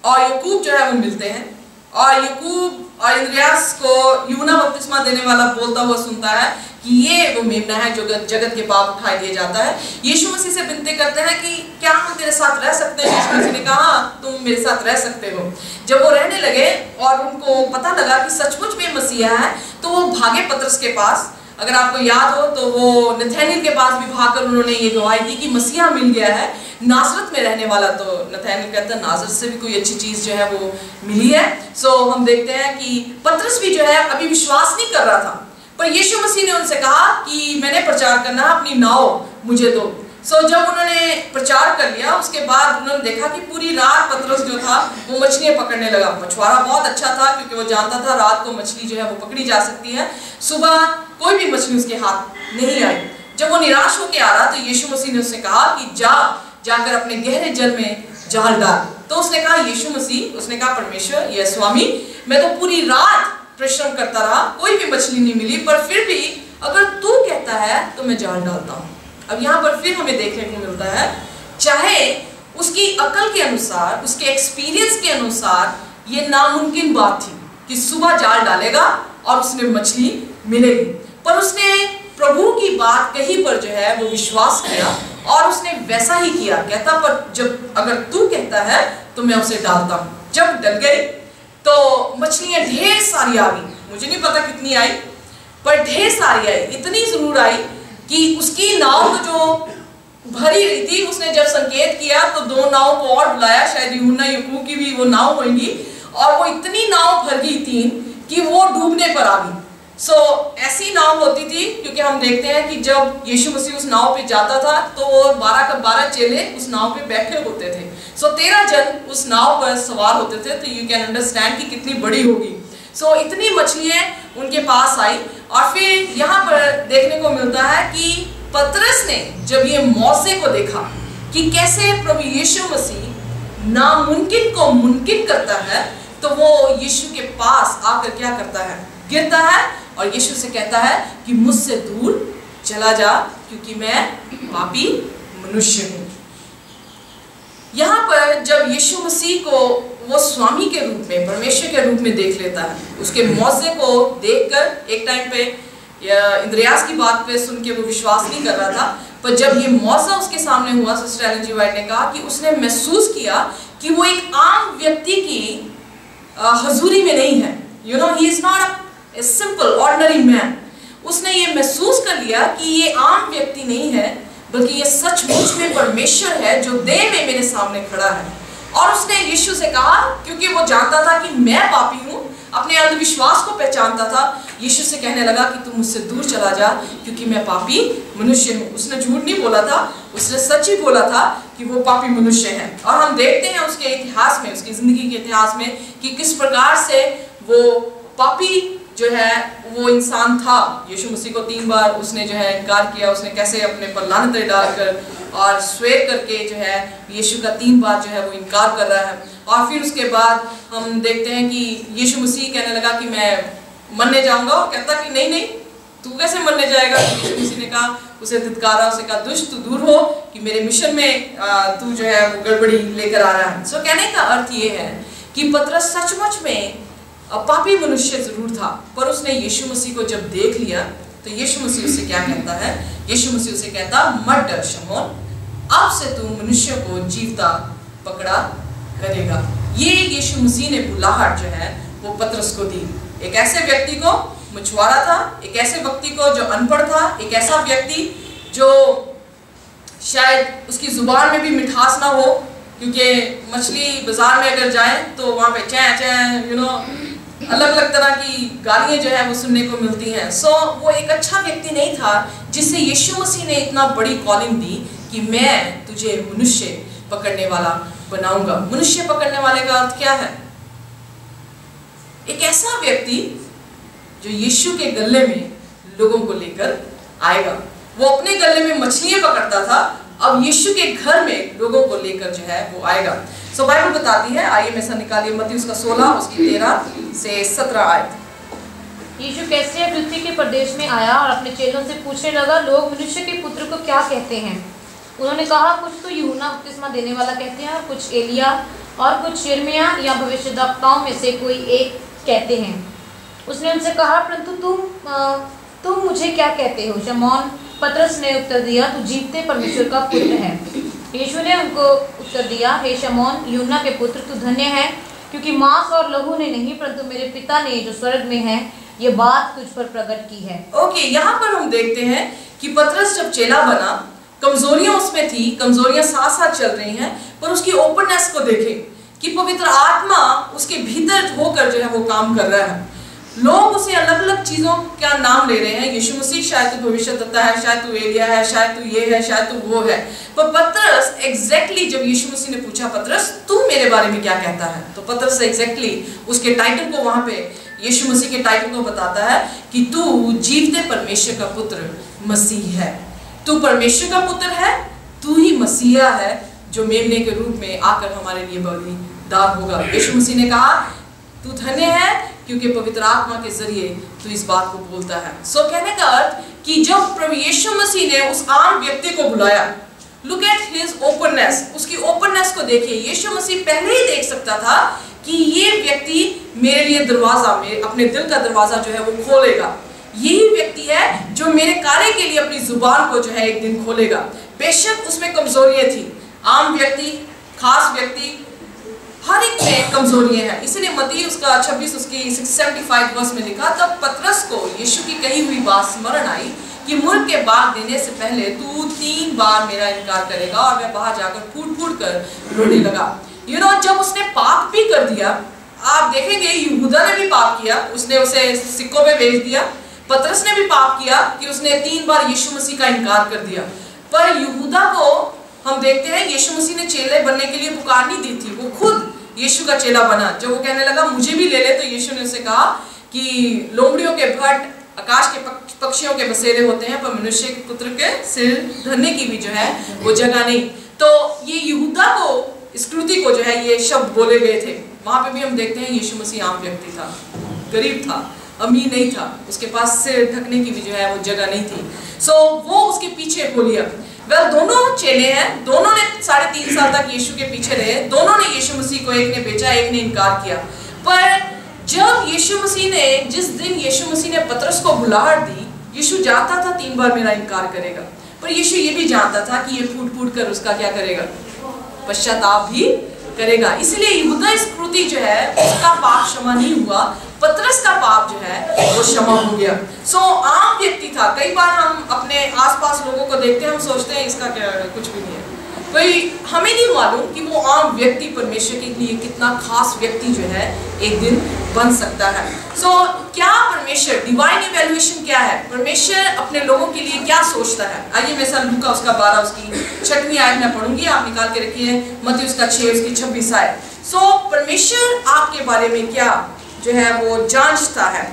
और याकूब जो है वो मिलते हैं, और याकूब और इंद्रियास को यूहन्ना बपतिस्मा देने वाला बोलता हुआ सुनता है कि ये वो मेमना है जो जगत के पाप उठाई दिया जाता है। यीशु मसीह से विनती करते हैं कि क्या हम तेरे साथ रह सकते हैं? यीशु मसीह ने कहा, तुम मेरे साथ रह सकते हो। जब वो रहने लगे और उनको पता लगा कि सचमुच में मसीहा है, तो वो भागे पतरस के पास। अगर आपको याद हो तो वो नथानिएल के पास भी भागकर उन्होंने ये गवाही दी कि मसीहा मिल गया है, नासरत में रहने वाला। तो नथानिएल कहता है नासरत से भी कोई अच्छी चीज जो है वो मिली है। सो हम देखते हैं कि पतरस भी जो है अभी विश्वास नहीं कर रहा था, पर यीशु मसीह ने उनसे कहा कि मैंने प्रचार करना है, अपनी नाव मुझे दो। सो जब उन्होंने प्रचार कर लिया, उसके बाद उन्होंने देखा कि पूरी रात पतरस जो था वो मछलियां पकड़ने लगा। मछुआरा बहुत अच्छा था क्योंकि वो जानता था रात को मछली जो है वो पकड़ी जा सकती है, सुबह कोई भी मछली उसके हाथ नहीं आई। जब वो निराश होकर आ रहा तो यीशु मसीह ने उससे कहा कि जाकर अपने गहरे जल में जाल डाल। तो उसने कहा यीशु मसीह, उसने कहा परमेश्वर या स्वामी, मैं तो पूरी रात परिश्रम करता रहा, कोई भी मछली नहीं मिली, पर फिर भी अगर तू कहता है तो मैं जाल डालता हूँ। अब यहाँ पर फिर हमें देखने को मिलता है, चाहे उसकी अकल के अनुसार, उसके एक्सपीरियंस के अनुसार ये नामुमकिन बात थी कि सुबह जाल डालेगा और उसने मछली मिलेगी, पर उसने प्रभु की बात कही पर जो है वो विश्वास किया और उसने वैसा ही किया। कहता पर जब अगर तू कहता है तो मैं उसे डालता हूँ। जब डल गई तो मछलियां ढेर सारी आ गई, मुझे नहीं पता कितनी आई, पर ढेर सारी आई, इतनी जरूर आई कि उसकी नाव तो जो भरी रही थी, उसने जब संकेत किया तो 2 नाव को और बुलाया, शायद यूहन्ना याकूब की भी वो नाव होंगी, और वो इतनी नाव भर गई थी कि वो डूबने पर आ गई। ऐसी नाव होती थी, क्योंकि हम देखते हैं कि जब यीशु मसीह उस नाव पे जाता था तो 12 के 12 चेले उस नाव पे बैठे होते थे। 13 जन उस नाव पर सवार होते थे, तो यू कैन अंडरस्टैंड कि कितनी बड़ी होगी। इतनी मछलियां उनके पास आई, और फिर यहाँ पर देखने को मिलता है कि पतरस ने जब ये मौके को देखा कि कैसे प्रभु यीशु मसीह नामुमकिन को मुमकिन करता है, तो वो यीशु के पास आकर क्या करता है, गिरता है और यीशु से कहता है कि मुझसे दूर चला जा, क्योंकि मैं पापी मनुष्य हूँ। यहाँ पर जब यीशु मसीह को वो स्वामी के रूप में, परमेश्वर के रूप में देख लेता है, उसके मौजे को देखकर एक टाइम पे इंद्रियास की बात पे सुन के वो विश्वास नहीं कर रहा था, पर जब ये मौजा उसके सामने हुआ, सिस्टर एलन जी वाइट ने कहा कि उसने महसूस किया कि वो एक आम व्यक्ति की हजूरी में नहीं है। You know, he is not a simple ordinary man. उसने ये महसूस कर लिया कि ये आम व्यक्ति नहीं है, बल्कि ये सचमुच में परमेश्वर है जो देह में मेरे सामने खड़ा है। और उसने यीशु से कहा, क्योंकि वो जानता था कि मैं पापी हूँ, अपने अंधविश्वास को पहचानता था, यीशु से कहने लगा कि तू मुझसे दूर चला जा, क्योंकि मैं पापी मनुष्य हूँ। उसने झूठ नहीं बोला था, उसने सच ही बोला था कि वो पापी मनुष्य है। और हम देखते हैं उसके इतिहास में, उसकी जिंदगी के इतिहास में, कि किस प्रकार से वो पापी जो है वो इंसान था। यीशु मसीह को 3 बार उसने जो है इनकार किया, उसने कैसे अपने पर लानत डालकर और स्वेर करके जो है यीशु का 3 बार जो है वो इनकार कर रहा है। और फिर उसके बाद हम देखते हैं कि यीशु मसीह कहने लगा कि मैं मरने जाऊंगा, और कहता कि नहीं नहीं, तू कैसे मरने जाएगा। यीशु मसीह ने कहा, उसे धिक्कारा, उसे कहा, दुष्ट तू दूर हो, कि मेरे मिशन में तू जो है वो गड़बड़ी लेकर आ रहा है। कहने का अर्थ ये है कि पतरस सचमुच में पापी मनुष्य जरूर था, पर उसने यीशु मसीह को जब देख लिया तो यीशु मसीह उसे क्या कहता है, यीशु मसीह उसे कहता, मत डर शमौन, अब से तू मनुष्य को जीवता पकड़ा करेगा। ये यीशु मसीह ने बुलाहट जो है वो पतरस को दी। एक ऐसे व्यक्ति को मछुआरा था, एक ऐसे व्यक्ति को जो अनपढ़ था, एक ऐसा व्यक्ति जो शायद उसकी जुबान में भी मिठास ना हो, क्योंकि मछली बाजार में अगर जाए तो वहाँ पे चैं चैं यू नो अलग अलग तरह की गालियाँ जो है वो सुनने को मिलती हैं। वो एक अच्छा व्यक्ति नहीं था जिससे यीशु मसीह ने इतना बड़ी कॉलिंग दी कि मैं तुझे मनुष्य पकड़ने वाला बनाऊंगा। मनुष्य पकड़ने वाले का अर्थ क्या है? एक ऐसा व्यक्ति जो यीशु के गले में लोगों को लेकर आएगा। वो अपने गले में मछलियां पकड़ता था, अब यीशु के घर में लोगों को लेकर जो है वो आएगा। बाइबल बताती है, आइए में से निकालिए मत्ती उसका 16 उसकी 13 से 17 आयत। यीशु कैसरिया फिलिप्पी के प्रदेश में आया और अपने चेलों से पूछने लगा, लोग मनुष्य के पुत्र को क्या कहते हैं? उन्होंने कहा, कुछ तो यूहन्ना बपतिस्मा देने वाला कहते हैं, और कुछ एलिया, और कुछ यिर्मयाह या भविष्यद्वक्ताओं में से कोई एक कहते हैं। उसने उनसे कहा, परंतु तुम मुझे क्या कहते हो? शमौन पतरस ने उत्तर दिया, तू जीवते परमेश्वर का पुत्र है। यीशु ने उनको उत्तर दिया, हे शमौन यूहन्ना के पुत्र, तू धन्य है, क्योंकि मांस और लहू ने नहीं, परंतु मेरे पिता ने जो स्वर्ग में है ये बात तुझ पर प्रकट की है। ओके, यहाँ पर हम देखते हैं कि पतरस जब चेला बना, कमजोरियां उसमें थी, कमजोरियां साथ साथ चल रही हैं, पर उसकी ओपननेस को देखें कि पवित्र आत्मा उसके भीतर होकर जो है वो काम कर रहा है। लोग उसे अलग अलग चीजों का नाम ले रहे हैं, यीशु मसीह शायद तू भविष्यद्वक्ता है, शायद तू एलिया है, शायद तू ये है, शायद तू वो है। पर पतरस एग्जैक्टली जब यीशु मसीह ने पूछा, पतरस तू मेरे बारे में क्या कहता है, तो पतरस एग्जैक्टली उसके टाइटल को वहां पे यीशु मसीह के टाइटल को बताता है कि तू जीवते परमेश्वर का पुत्र मसीह है। तू परमेश्वर का पुत्र है, तू ही मसीहा है जो मेमने के रूप में आकर हमारे लिए बलिदान होगा। यीशु मसीह ने कहा, तू धन्य है क्योंकि पवित्र आत्मा के जरिए तू इस बात को बोलता है। सो कहने का अर्थ कि जब प्रभु यीशु मसीह ने उस आम व्यक्ति को बुलाया, लुक एट हिज ओपननेस, उसकी ओपननेस को देखिए। यीशु मसीह पहले ही देख सकता था कि ये व्यक्ति मेरे लिए दरवाजा, मेरे अपने दिल का दरवाजा जो है वो खोलेगा। यही व्यक्ति है जो मेरे कार्य के लिए अपनी जुबान को जो है एक दिन खोलेगा। बेशक उसमें कमजोरियां थी, आम व्यक्ति, खास व्यक्ति, हर एक में कमजोरियां हैं। इसलिए मत्ती उसका 26 उसकी 675 वर्ष में लिखा, तब पतरस को यीशु की कही हुई बात स्मरण आई कि मुर्ग के बाग देने से पहले तू 3 बार मेरा इनकार करेगा। और वह बाहर जाकर फूट फूट कर रोने लगा। जब उसने पाप भी कर दिया, आप देखेंगे यहूदा ने भी पाप किया, उसने उसे सिक्कों पे भेज दिया। पतरस ने भी पाप किया कि उसने 3 बार यीशु मसीह का इनकार कर दिया। पर यहूदा को हम देखते हैं यीशु मसीह ने चेले बनने के लिए पुकार नहीं दी थी, वो खुद यीशु का चेला बना। जब वो कहने लगा मुझे भी ले ले, तो यीशु ने उसे कहा कि लोमड़ियों के भट्ट, आकाश के पक्षियों के बसेरे होते हैं, पर मनुष्य के पुत्र के सिर धरने की भी जो है वो जगह नहीं। तो ये यहूदा को, इस कृति को जो है ये शब्द बोले गए थे। वहां पे भी हम देखते हैं यीशु मसीह आम व्यक्ति था, गरीब था, अमीर नहीं था, उसके पास सिर ढकने की भी जो है वो जगह नहीं थी। सो वो उसके पीछे हो लिया। दोनों चेले हैं, दोनों ने 3.5 साल तक यीशु के पीछे रहे, दोनों ने यीशु मसीह को, एक ने बेचा, एक ने इनकार किया। पर जब यीशु मसीह ने, जिस दिन यीशु मसीह ने पतरस को बुलाहट दी, यीशु जानता था 3 बार मेरा इनकार करेगा, पर यीशु ये भी जानता था कि ये फूट फूट कर उसका क्या करेगा, पश्चाताप भी करेगा। इसलिए यहूदा इस कृति जो है उसका पाप क्षमा नहीं हुआ, पतरस का पाप जो है वो क्षमा हो गया। सो आम व्यक्ति था। कई बार हम अपने आसपास लोगों को देखते हैं, हम सोचते हैं इसका क्या, कुछ भी नहीं है, कोई हमें नहीं मालूम कि वो आम व्यक्ति परमेश्वर के लिए कितना खास व्यक्ति जो है एक दिन बन सकता है। सो क्या परमेश्वर, डिवाइन इवैल्यूएशन क्या है, परमेश्वर अपने लोगों के लिए क्या सोचता है। आइए मैं सर लूका उसका 12 उसकी 6वीं आयत में पढ़ूंगी, आप निकाल के रखिए, मत्ती उसका 6 उसकी 26 आयत। सो परमेश्वर आपके बारे में क्या जो है वो जांचता है,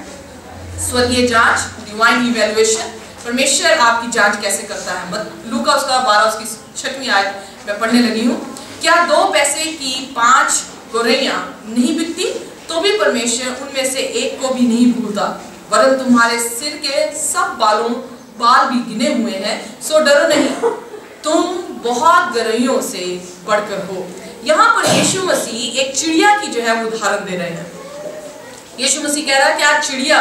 स्वर्गीय जांच, डिवाइन इवैल्यूएशन, परमेश्वर आपकी जांच कैसे करता है। लूका उसका 12 उसकी 6वीं आयत मैं पढ़ने लगी हूँ। क्या 2 पैसे की 5 गौरैयां नहीं बिकती, तो भी परमेश्वर उनमें से एक को भी नहीं भूलता, वरन तुम्हारे सिर के सब बाल भी गिने हुए हैं, सो डरो नहीं, तुम बहुत गौरैयों से बढ़कर हो। यहाँ पर यीशु मसीह एक चिड़िया की जो है वो उदाहरण दे रहे हैं। यीशु मसीह कह रहा है क्या चिड़िया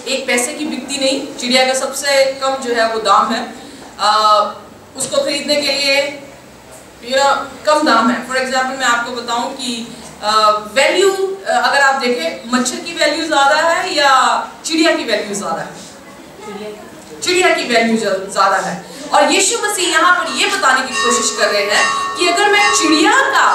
1 पैसे की बिकती नहीं, चिड़िया का सबसे कम जो है वो दाम है, उसको खरीदने के लिए कम दाम है। फॉर एग्जाम्पल मैं आपको बताऊं कि वैल्यू अगर आप देखें, मच्छर की वैल्यू ज्यादा है या चिड़िया की वैल्यू ज्यादा है? चिड़िया की वैल्यू ज्यादा है। और यीशु मसीह यहाँ पर ये बताने की कोशिश कर रहे हैं कि अगर मैं चिड़िया का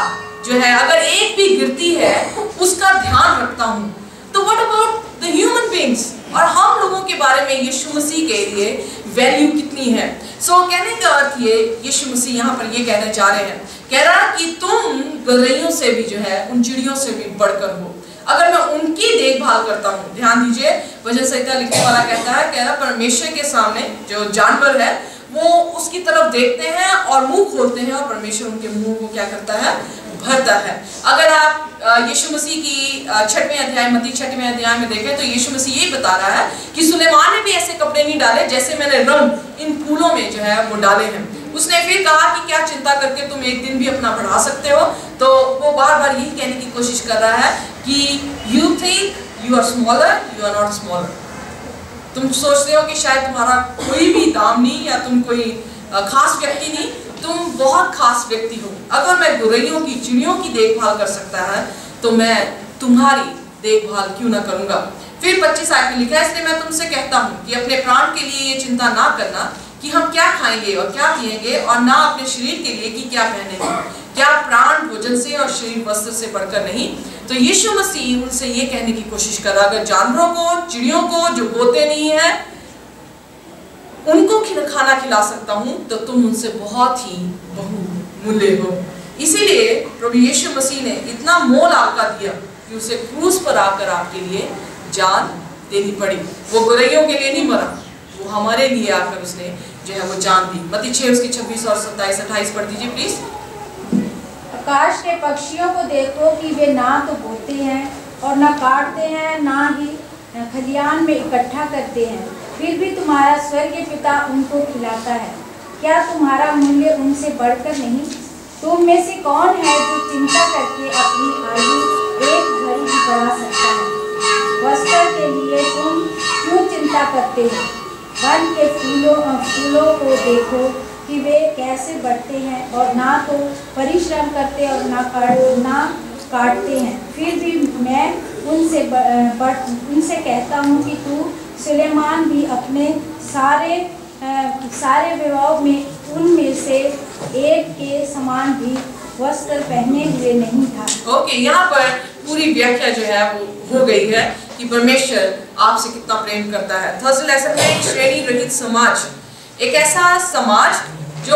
जो है, अगर एक भी गिरती है उसका ध्यान रखता हूँ, तो what about the human beings, और हम लोगों के बारे में यीशु मसीह के लिए वैल्यू कितनी है। सो कहने का अर्थ ये, यीशु मसीह यहाँ पर ये कहना चाह रहे हैं, कह रहा कि तुम गौरैयों से भी जो है, उन चिड़ियों से भी बढ़कर हो। अगर मैं उनकी देखभाल करता हूँ, ध्यान दीजिए, वचन संहिता लिखने वाला कहता है, कह रहा परमेश्वर के सामने जो जानवर है वो उसकी तरफ देखते हैं और मुंह खोलते हैं, और परमेश्वर उनके मुंह को क्या करता है, भरता है। अगर आप यीशु मसीह की 6वें अध्याय, मत्ती 6वें अध्याय में देखें तो यीशु मसीह यही बता रहा है कि सुलेमान ने भी ऐसे कपड़े नहीं डाले जैसे मैंने रंग इन फूलों में जो है वो डाले हैं। उसने फिर कहा कि क्या चिंता करके तुम एक दिन भी अपना बढ़ा सकते हो। तो वो बार बार यही कहने की कोशिश कर रहा है कि you think you are smaller, you are not smaller. तुम सोचते हो कि शायद तुम्हारा कोई भी दाम नहीं, या तुम कोई खास व्यक्ति नहीं, तुम बहुत खास व्यक्ति हो। अगर मैं गौरैयों की, चिड़ियों की देखभाल कर सकता है, तो मैं तुम्हारी देखभाल क्यों ना करूंगा। फिर 25 आयत में लिखा है, इसलिए मैं तुमसे कहता हूँ कि अपने प्राण के लिए ये चिंता ना करना कि हम क्या खाएंगे और क्या पिएंगे, और ना अपने शरीर के लिए कि क्या पहनेंगे। क्या प्राण भोजन से और शरीर वस्त्र से बढ़कर नहीं। तो यीशु मसीह उनसे ये कहने की कोशिश कर रहा, अगर जानवरों को, चिड़ियों को जो बोते नहीं है, उनको खाना खिला सकता हूँ, तो तुम उनसे बहुत ही बहुमूल्य हो। इसीलिए प्रभु यीशु मसीह ने इतना मोल आपका दिया कि उसे क्रूस पर आकर आपके लिए जान देनी पड़ी। वो गौरैयों के लिए नहीं मरा, वो हमारे लिए आकर उसने जो है वो जान दी। मत्ती 6 उसकी 26 और 27 28 पढ़ दीजिए प्लीज। आकाश के पक्षियों को देखो कि वे ना तो बोते हैं और ना काटते हैं, ना ही खलियान में इकट्ठा करते हैं, फिर भी तुम्हारा स्वर्गीय पिता उनको खिलाता है। क्या तुम्हारा मूल्य उनसे बढ़कर नहीं? तुम में से कौन है जो चिंता करके अपनी आयु एक घड़ी भी बढ़ा सकता है? वस्त्र के लिए तुम क्यों चिंता करते हो? वन के फूलों को देखो कि वे कैसे बढ़ते हैं, और ना तो परिश्रम करते और ना काटते हैं। फिर भी मैं उनसे कहता हूँ कि तू सुलेमान भी अपने सारे विवाह में उनमें से एक के समान भी वस्त्र पहने हुए नहीं था। ओके, यहाँ पर पूरी व्याख्या जो है वो हो गई है कि परमेश्वर आपसे कितना प्रेम करता है। थर्सडे लेसन में एक श्रेणी रहित समाज, एक ऐसा समाज जो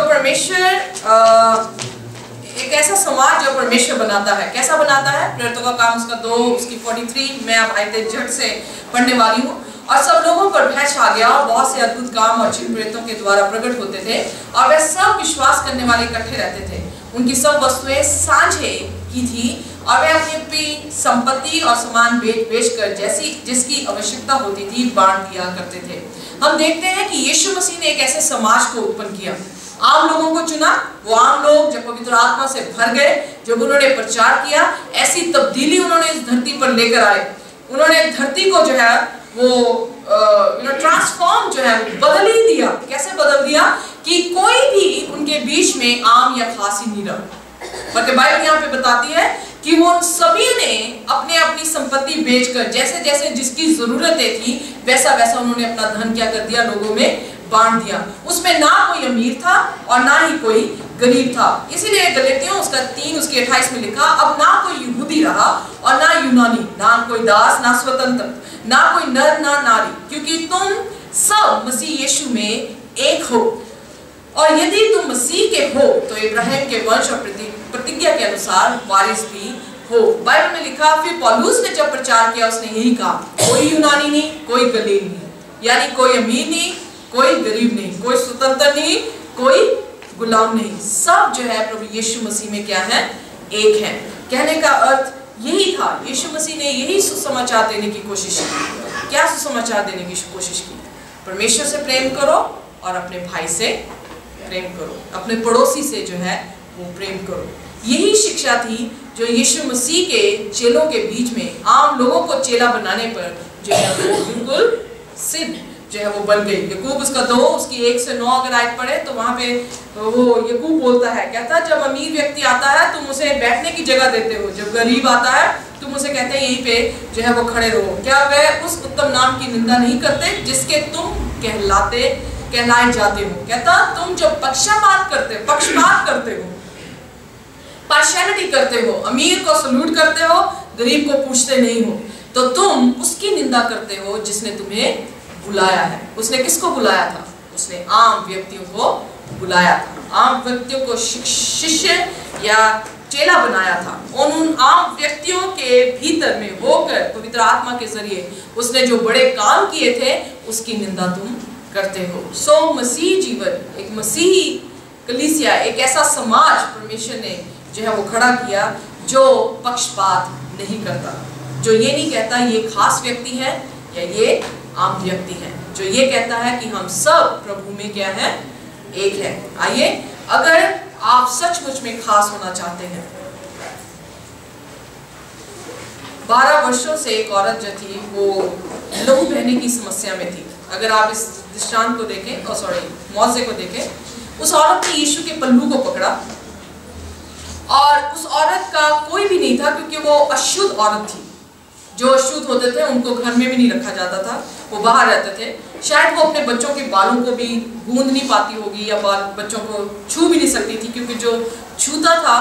परमेश्वर बनाता है। कैसा बनाता है? प्रेरितों का काम उसका 2 उसकी 43 मैं अब आयतें झट से पढ़ने वाली हूँ। और सब लोगों पर भय छा गया और बहुत से अद्भुत काम और चिन्ह प्रेरितों के द्वारा प्रकट होते थे, और वे सब विश्वास करने वाले इकट्ठे रहते थे। उनकी सब वस्तुएं साझे की थी और वे अपनी संपत्ति और सामान बेच कर जिसकी आवश्यकता होती थी बांट दिया करते थे। हम देखते हैं कि यीशु मसीह ने एक ऐसे समाज को उत्पन्न किया, आम लोगों को चुना। वो आम लोग जब पवित्र आत्मा से भर गए, जब उन्होंने प्रचार किया, ऐसी तब्दीली उन्होंने इस धरती पर लेकर आए। उन्होंने धरती को जो है वो ट्रांसफॉर्म जो है बदल ही दिया। कैसे बदल दिया कि कोई भी उनके बीच में आम या खास ही नहीं रहा। बल्कि बाइबल यहाँ पे बताती है कि वो सभी ने अपनी संपत्ति बेचकर जैसे जैसे जिसकी जरूरतें थी वैसा वैसा उन्होंने अपना धन क्या कर दिया, लोगों में बांट दिया। उसमें ना कोई अमीर था और ना ही कोई गरीब था। इसीलिए गलातियों उसका 3 उसके 28 में लिखा, अब ना कोई यहूदी रहा और ना यूनानी, ना कोई दास ना स्वतंत्र, ना कोई नर ना नारी, क्योंकि तुम सब मसीह यीशु में एक हो। और यदि तुम मसीह के हो तो इब्राहिम के वंश और प्रतिज्ञा के अनुसार वारिस भी हो। बाइबल में लिखा, फिर पौलुस ने जब प्रचार किया उसने यही कहा, कोई यूनानी नहीं, कोई गलील नहीं, यानी कोई अमीर नहीं, कोई गरीब नहीं, कोई स्वतंत्र नहीं, कोई गुलाम नहीं, सब जो है प्रभु यीशु मसीह में क्या है, एक है। कहने का अर्थ यही था, यीशु मसीह ने यही सुसमाचार देने की कोशिश की। क्या सुसमाचार देने की कोशिश की? परमेश्वर से प्रेम करो और अपने भाई से प्रेम करो, अपने पड़ोसी से जो है वो प्रेम करो। यही शिक्षा थी जो यीशु मसीह के चेलों के बीच में आम लोगों को चेला बनाने पर जो है वो बिल्कुल सिद्ध जो है वो बन गई। यकूब उसका 2 उसकी 1 से 9 अगर आयत पढ़े तो वहां पे वो यकूब बोलता है, कहता जब अमीर व्यक्ति आता है तुम उसे बैठने की जगह देते हो, जब गरीब आता है तुम उसे कहते हैं यहीं पे जो है वो खड़े रहो। क्या वह उस उत्तम नाम की निंदा नहीं करते जिसके तुम कहलाए जाते हो? कहता तुम जब पक्षपात करते हो, पार्शियलिटी करते हो, अमीर को सल्यूट करते हो, गरीब को पूछते नहीं हो, तो तुम उसकी निंदा करते हो जिसने तुम्हें बुलाया है। उसने किसको बुलाया था? उसने आम व्यक्तियों को बुलाया था, आम व्यक्तियों को शिष्य या चेला बनाया था। उन आम व्यक्तियों के भीतर में होकर पवित्र आत्मा के जरिए उसने जो बड़े काम किए थे उसकी निंदा तुम करते हो। सो मसीह जीवन, एक मसीही कलीसिया, एक ऐसा समाज परमेश्वर ने जो है वो खड़ा किया जो पक्षपात नहीं करता, जो ये नहीं कहता ये खास व्यक्ति है या ये आम व्यक्ति है, जो ये कहता है कि हम सब प्रभु में क्या है, एक है। आइए, अगर आप सचमुच में खास होना चाहते हैं, 12 वर्षों से एक औरत जो थी वो लहू बहने की समस्या में थी। अगर आप इस दृष्टांत को देखें, मौजे को देखें, उस औरत ने यीशु के पल्लू को पकड़ा और उस औरत का कोई भी नहीं था क्योंकि वो अशुद्ध औरत थी। जो अशुद्ध होते थे उनको घर में भी नहीं रखा जाता था, वो बाहर रहते थे। शायद वो अपने बच्चों के बालों को भी गूंद नहीं पाती होगी या बच्चों को छू भी नहीं सकती थी, क्योंकि जो छूता था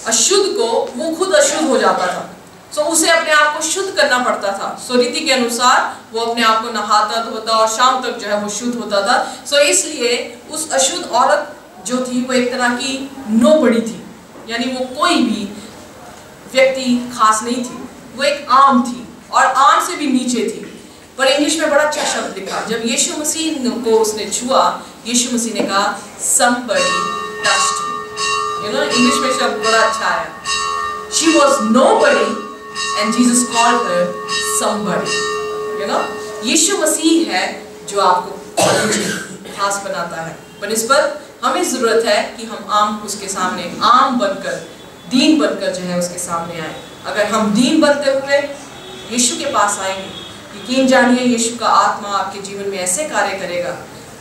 अशुद्ध को वो खुद अशुद्ध हो जाता था। सो उसे अपने आप को शुद्ध करना पड़ता था। सो रीति के अनुसार वो अपने आप को नहाता धोता और शाम तक जो है वो शुद्ध होता था। सो इसलिए उस अशुद्ध औरत जो थी वो एक तरह की नोबडी थी, यानी वो कोई भी व्यक्ति खास नहीं थी, वो एक आम थी और आम से भी नीचे थी। पर इंग्लिश में बड़ा अच्छा शब्द लिखा, जब यीशु मसीह को उसने छुआ, यीशु मसीह ने कहा somebody touched me। इंग्लिश में शब्द बड़ा अच्छा है। She was nobody and Jesus called her somebody। यीशु मसीह है जो आपको खास बनाता है। बनिस्बत हमें जरूरत है कि हम आम उसके सामने आम बनकर, दीन बनकर जो है उसके सामने आए। अगर हम दीन बनते हुए यीशु के पास आएंगे, यकीन जानिए यीशु का आत्मा आपके जीवन में ऐसे कार्य करेगा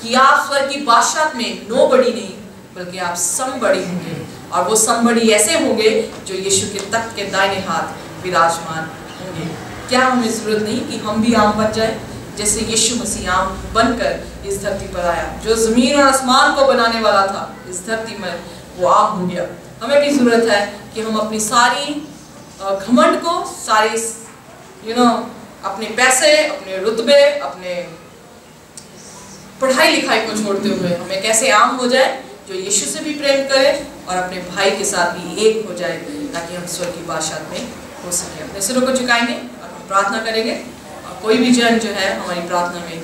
कि आप स्वर्ग की बादशाहत में नोबडी नहीं बल्कि आप समबड़ी होंगे, और वो समबड़ी ऐसे होंगे जो यीशु के तख्त के दाहिने हाथ विराजमान होंगे। क्या हमें जरूरत नहीं कि हम भी आम बन जाए जैसे यीशु मसीह आम बनकर इस धरती पर आया, जो जमीन और आसमान को बनाने वाला था, इस धरती में वो आम हो गया। हमें भी जरूरत है कि हम अपनी सारी घमंड को, सारी अपने पैसे, अपने रुतबे, अपने पढ़ाई लिखाई को छोड़ते हुए हमें कैसे आम हो जाए जो यीशु से भी प्रेम करे और अपने भाई के साथ भी एक हो जाए, ताकि हम स्वर्ग की बादशाहत में हो सके। अपने सिरों को झुकाएंगे और हम प्रार्थना करेंगे, और कोई भी जन जो है हमारी प्रार्थना में